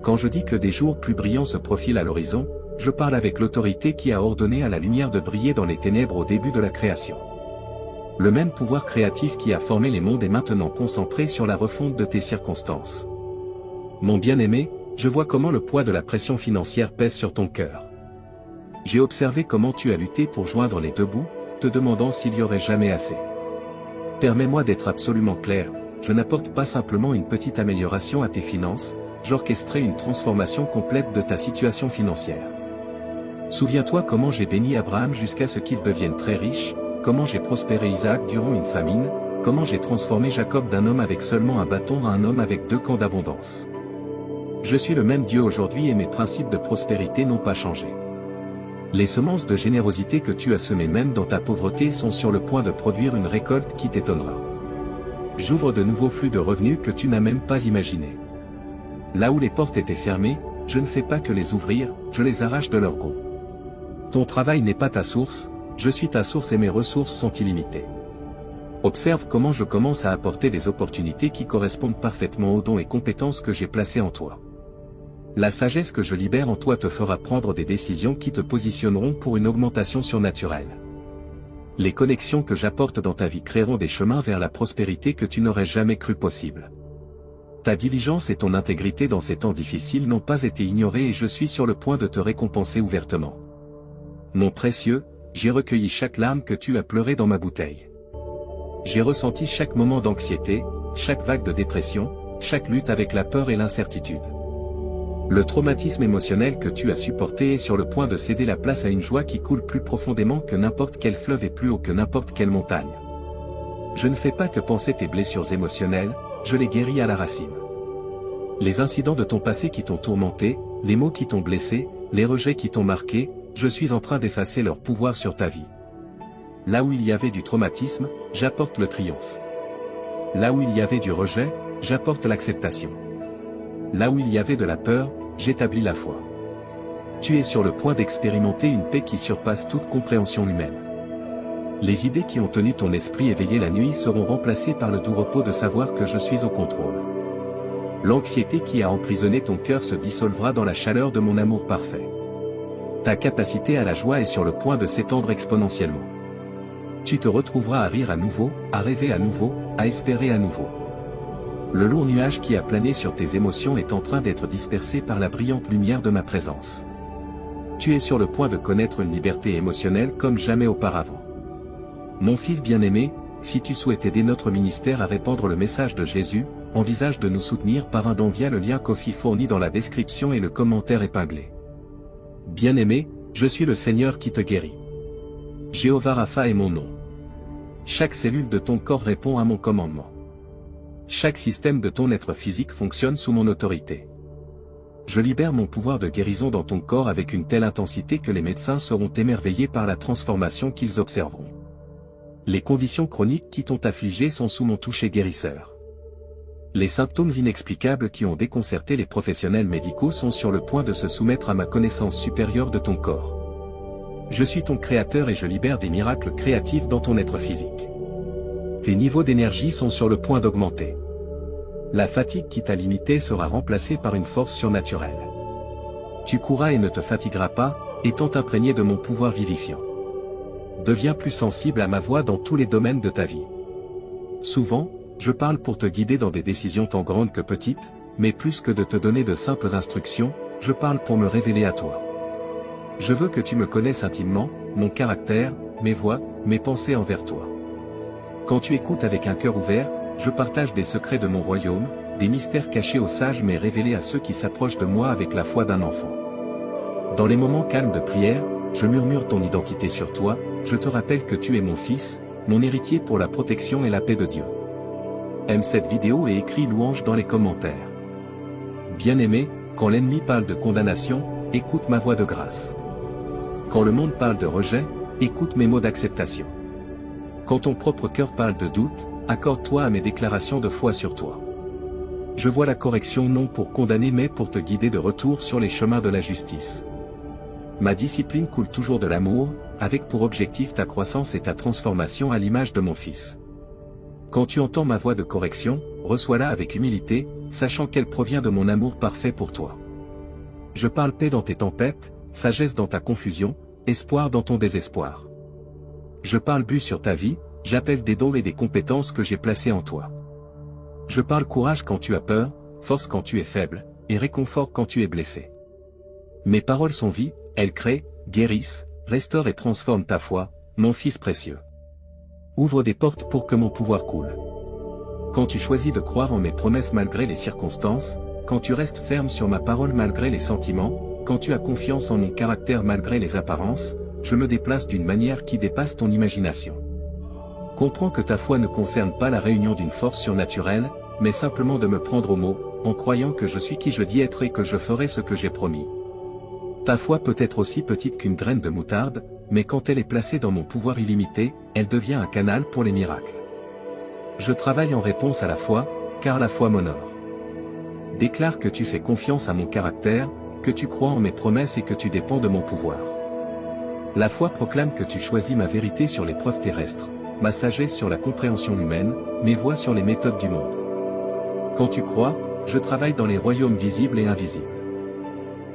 Quand je dis que des jours plus brillants se profilent à l'horizon, je parle avec l'autorité qui a ordonné à la lumière de briller dans les ténèbres au début de la création. Le même pouvoir créatif qui a formé les mondes est maintenant concentré sur la refonte de tes circonstances. Mon bien-aimé, je vois comment le poids de la pression financière pèse sur ton cœur. J'ai observé comment tu as lutté pour joindre les deux bouts, te demandant s'il y aurait jamais assez. Permets-moi d'être absolument clair, je n'apporte pas simplement une petite amélioration à tes finances, j'orchestrerai une transformation complète de ta situation financière. Souviens-toi comment j'ai béni Abraham jusqu'à ce qu'il devienne très riche, comment j'ai prospéré Isaac durant une famine, comment j'ai transformé Jacob d'un homme avec seulement un bâton à un homme avec 2 camps d'abondance. Je suis le même Dieu aujourd'hui et mes principes de prospérité n'ont pas changé. Les semences de générosité que tu as semées même dans ta pauvreté sont sur le point de produire une récolte qui t'étonnera. J'ouvre de nouveaux flux de revenus que tu n'as même pas imaginés. Là où les portes étaient fermées, je ne fais pas que les ouvrir, je les arrache de leur gonds. Ton travail n'est pas ta source, je suis ta source et mes ressources sont illimitées. Observe comment je commence à apporter des opportunités qui correspondent parfaitement aux dons et compétences que j'ai placés en toi. La sagesse que je libère en toi te fera prendre des décisions qui te positionneront pour une augmentation surnaturelle. Les connexions que j'apporte dans ta vie créeront des chemins vers la prospérité que tu n'aurais jamais cru possible. Ta diligence et ton intégrité dans ces temps difficiles n'ont pas été ignorées et je suis sur le point de te récompenser ouvertement. Mon précieux, j'ai recueilli chaque larme que tu as pleurée dans ma bouteille. J'ai ressenti chaque moment d'anxiété, chaque vague de dépression, chaque lutte avec la peur et l'incertitude. Le traumatisme émotionnel que tu as supporté est sur le point de céder la place à une joie qui coule plus profondément que n'importe quel fleuve et plus haut que n'importe quelle montagne. Je ne fais pas que penser tes blessures émotionnelles, je les guéris à la racine. Les incidents de ton passé qui t'ont tourmenté, les mots qui t'ont blessé, les rejets qui t'ont marqué, je suis en train d'effacer leur pouvoir sur ta vie. Là où il y avait du traumatisme, j'apporte le triomphe. Là où il y avait du rejet, j'apporte l'acceptation. Là où il y avait de la peur, j'établis la foi. Tu es sur le point d'expérimenter une paix qui surpasse toute compréhension humaine. Les idées qui ont tenu ton esprit éveillé la nuit seront remplacées par le doux repos de savoir que je suis au contrôle. L'anxiété qui a emprisonné ton cœur se dissolvera dans la chaleur de mon amour parfait. Ta capacité à la joie est sur le point de s'étendre exponentiellement. Tu te retrouveras à rire à nouveau, à rêver à nouveau, à espérer à nouveau. Le lourd nuage qui a plané sur tes émotions est en train d'être dispersé par la brillante lumière de ma présence. Tu es sur le point de connaître une liberté émotionnelle comme jamais auparavant. Mon fils bien-aimé, si tu souhaites aider notre ministère à répandre le message de Jésus, envisage de nous soutenir par un don via le lien Ko-fi fourni dans la description et le commentaire épinglé. Bien-aimé, je suis le Seigneur qui te guérit. Jéhovah Rapha est mon nom. Chaque cellule de ton corps répond à mon commandement. Chaque système de ton être physique fonctionne sous mon autorité. Je libère mon pouvoir de guérison dans ton corps avec une telle intensité que les médecins seront émerveillés par la transformation qu'ils observeront. Les conditions chroniques qui t'ont affligé sont sous mon toucher guérisseur. Les symptômes inexplicables qui ont déconcerté les professionnels médicaux sont sur le point de se soumettre à ma connaissance supérieure de ton corps. Je suis ton créateur et je libère des miracles créatifs dans ton être physique. Tes niveaux d'énergie sont sur le point d'augmenter. La fatigue qui t'a limité sera remplacée par une force surnaturelle. Tu courras et ne te fatigueras pas, étant imprégné de mon pouvoir vivifiant. Deviens plus sensible à ma voix dans tous les domaines de ta vie. Souvent, je parle pour te guider dans des décisions tant grandes que petites, mais plus que de te donner de simples instructions, je parle pour me révéler à toi. Je veux que tu me connaisses intimement, mon caractère, mes voies, mes pensées envers toi. Quand tu écoutes avec un cœur ouvert, je partage des secrets de mon royaume, des mystères cachés aux sages mais révélés à ceux qui s'approchent de moi avec la foi d'un enfant. Dans les moments calmes de prière, je murmure ton identité sur toi, je te rappelle que tu es mon fils, mon héritier pour la protection et la paix de Dieu. Aime cette vidéo et écris louange dans les commentaires. Bien-aimé, quand l'ennemi parle de condamnation, écoute ma voix de grâce. Quand le monde parle de rejet, écoute mes mots d'acceptation. Quand ton propre cœur parle de doute, accorde-toi à mes déclarations de foi sur toi. Je vois la correction non pour condamner mais pour te guider de retour sur les chemins de la justice. Ma discipline coule toujours de l'amour, avec pour objectif ta croissance et ta transformation à l'image de mon Fils. Quand tu entends ma voix de correction, reçois-la avec humilité, sachant qu'elle provient de mon amour parfait pour toi. Je parle paix dans tes tempêtes, sagesse dans ta confusion, espoir dans ton désespoir. Je parle but sur ta vie, j'appelle des dons et des compétences que j'ai placés en toi. Je parle courage quand tu as peur, force quand tu es faible, et réconfort quand tu es blessé. Mes paroles sont vie, elles créent, guérissent, restaurent et transforment ta foi, mon Fils précieux. Ouvre des portes pour que mon pouvoir coule. Quand tu choisis de croire en mes promesses malgré les circonstances, quand tu restes ferme sur ma parole malgré les sentiments, quand tu as confiance en mon caractère malgré les apparences, je me déplace d'une manière qui dépasse ton imagination. Comprends que ta foi ne concerne pas la réunion d'une force surnaturelle, mais simplement de me prendre au mot, en croyant que je suis qui je dis être et que je ferai ce que j'ai promis. Ta foi peut être aussi petite qu'une graine de moutarde, mais quand elle est placée dans mon pouvoir illimité, elle devient un canal pour les miracles. Je travaille en réponse à la foi, car la foi m'honore. Déclare que tu fais confiance à mon caractère, que tu crois en mes promesses et que tu dépends de mon pouvoir. La foi proclame que tu choisis ma vérité sur les preuves terrestres, ma sagesse sur la compréhension humaine, mes voies sur les méthodes du monde. Quand tu crois, je travaille dans les royaumes visibles et invisibles.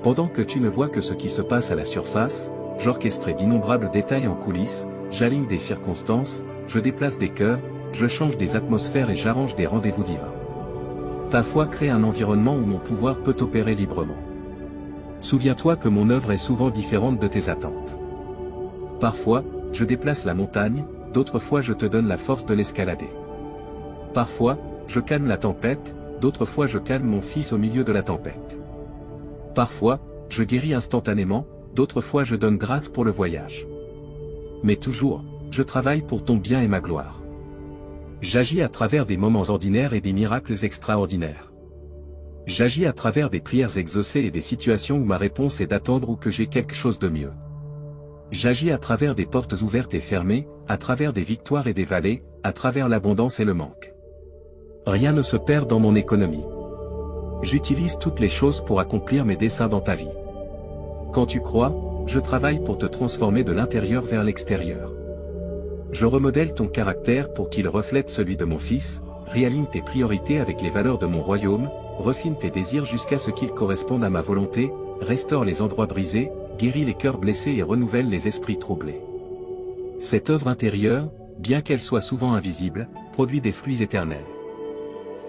Pendant que tu ne vois que ce qui se passe à la surface, j'orchestre d'innombrables détails en coulisses, j'aligne des circonstances, je déplace des cœurs, je change des atmosphères et j'arrange des rendez-vous divins. Ta foi crée un environnement où mon pouvoir peut opérer librement. Souviens-toi que mon œuvre est souvent différente de tes attentes. Parfois, je déplace la montagne, d'autres fois je te donne la force de l'escalader. Parfois, je calme la tempête, d'autres fois je calme mon fils au milieu de la tempête. Parfois, je guéris instantanément, d'autres fois je donne grâce pour le voyage. Mais toujours, je travaille pour ton bien et ma gloire. J'agis à travers des moments ordinaires et des miracles extraordinaires. J'agis à travers des prières exaucées et des situations où ma réponse est d'attendre ou que j'ai quelque chose de mieux. J'agis à travers des portes ouvertes et fermées, à travers des victoires et des vallées, à travers l'abondance et le manque. Rien ne se perd dans mon économie. J'utilise toutes les choses pour accomplir mes desseins dans ta vie. Quand tu crois, je travaille pour te transformer de l'intérieur vers l'extérieur. Je remodèle ton caractère pour qu'il reflète celui de mon Fils, réaligne tes priorités avec les valeurs de mon royaume, refine tes désirs jusqu'à ce qu'ils correspondent à ma volonté, restaure les endroits brisés, guérit les cœurs blessés et renouvelle les esprits troublés. Cette œuvre intérieure, bien qu'elle soit souvent invisible, produit des fruits éternels.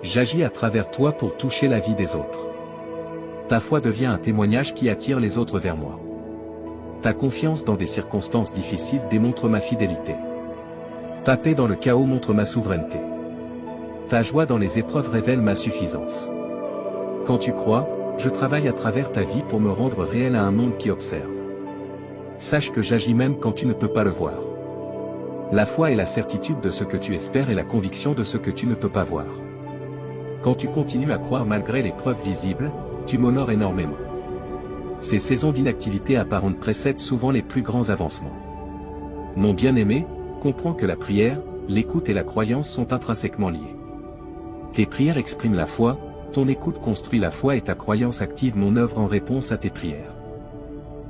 J'agis à travers toi pour toucher la vie des autres. Ta foi devient un témoignage qui attire les autres vers moi. Ta confiance dans des circonstances difficiles démontre ma fidélité. Ta paix dans le chaos montre ma souveraineté. Ta joie dans les épreuves révèle ma suffisance. Quand tu crois, je travaille à travers ta vie pour me rendre réel à un monde qui observe. Sache que j'agis même quand tu ne peux pas le voir. La foi est la certitude de ce que tu espères et la conviction de ce que tu ne peux pas voir. Quand tu continues à croire malgré les preuves visibles, tu m'honores énormément. Ces saisons d'inactivité apparente précèdent souvent les plus grands avancements. Mon bien-aimé, comprends que la prière, l'écoute et la croyance sont intrinsèquement liées. Tes prières expriment la foi, ton écoute construit la foi et ta croyance active mon œuvre en réponse à tes prières.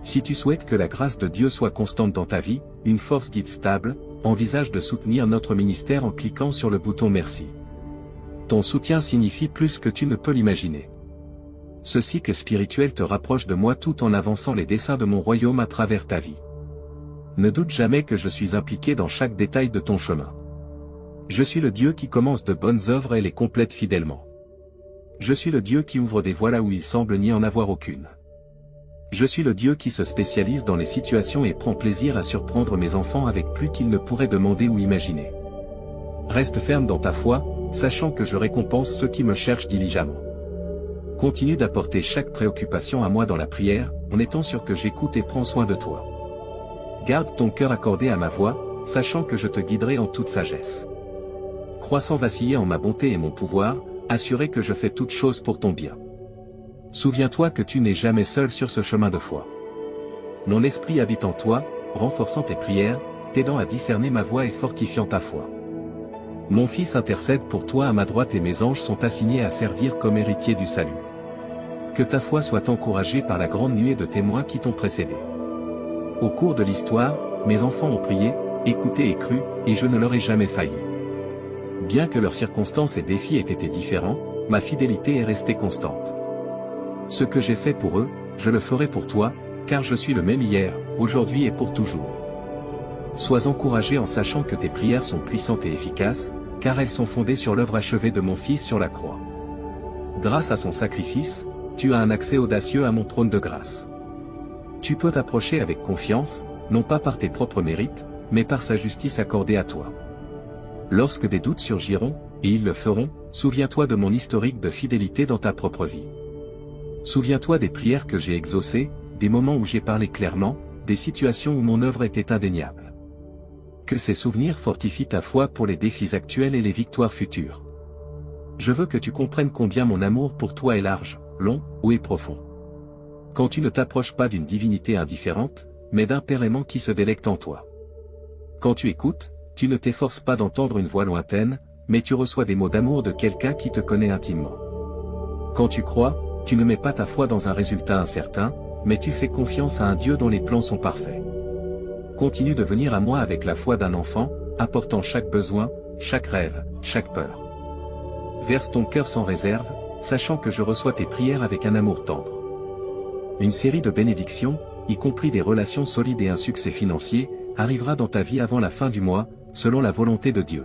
Si tu souhaites que la grâce de Dieu soit constante dans ta vie, une force guide stable, envisage de soutenir notre ministère en cliquant sur le bouton Merci. Ton soutien signifie plus que tu ne peux l'imaginer. Ce cycle spirituel te rapproche de moi tout en avançant les desseins de mon royaume à travers ta vie. Ne doute jamais que je suis impliqué dans chaque détail de ton chemin. Je suis le Dieu qui commence de bonnes œuvres et les complète fidèlement. Je suis le Dieu qui ouvre des voies là où il semble n'y en avoir aucune. Je suis le Dieu qui se spécialise dans les situations et prend plaisir à surprendre mes enfants avec plus qu'ils ne pourraient demander ou imaginer. Reste ferme dans ta foi, sachant que je récompense ceux qui me cherchent diligemment. Continue d'apporter chaque préoccupation à moi dans la prière, en étant sûr que j'écoute et prends soin de toi. Garde ton cœur accordé à ma voix, sachant que je te guiderai en toute sagesse. Crois sans vaciller en ma bonté et mon pouvoir, assuré que je fais toutes choses pour ton bien. Souviens-toi que tu n'es jamais seul sur ce chemin de foi. Mon esprit habite en toi, renforçant tes prières, t'aidant à discerner ma voix et fortifiant ta foi. Mon Fils intercède pour toi à ma droite et mes anges sont assignés à servir comme héritiers du salut. Que ta foi soit encouragée par la grande nuée de témoins qui t'ont précédé. Au cours de l'histoire, mes enfants ont prié, écouté et cru, et je ne leur ai jamais failli. Bien que leurs circonstances et défis aient été différents, ma fidélité est restée constante. Ce que j'ai fait pour eux, je le ferai pour toi, car je suis le même hier, aujourd'hui et pour toujours. Sois encouragé en sachant que tes prières sont puissantes et efficaces, car elles sont fondées sur l'œuvre achevée de mon Fils sur la croix. Grâce à son sacrifice, tu as un accès audacieux à mon trône de grâce. Tu peux t'approcher avec confiance, non pas par tes propres mérites, mais par sa justice accordée à toi. Lorsque des doutes surgiront, et ils le feront, souviens-toi de mon historique de fidélité dans ta propre vie. Souviens-toi des prières que j'ai exaucées, des moments où j'ai parlé clairement, des situations où mon œuvre était indéniable. Que ces souvenirs fortifient ta foi pour les défis actuels et les victoires futures. Je veux que tu comprennes combien mon amour pour toi est large, long, haut et profond. Quand tu ne t'approches pas d'une divinité indifférente, mais d'un Père aimant qui se délecte en toi. Quand tu écoutes, tu ne t'efforces pas d'entendre une voix lointaine, mais tu reçois des mots d'amour de quelqu'un qui te connaît intimement. Quand tu crois, tu ne mets pas ta foi dans un résultat incertain, mais tu fais confiance à un Dieu dont les plans sont parfaits. Continue de venir à moi avec la foi d'un enfant, apportant chaque besoin, chaque rêve, chaque peur. Verse ton cœur sans réserve, sachant que je reçois tes prières avec un amour tendre. Une série de bénédictions, y compris des relations solides et un succès financier, arrivera dans ta vie avant la fin du mois, selon la volonté de Dieu.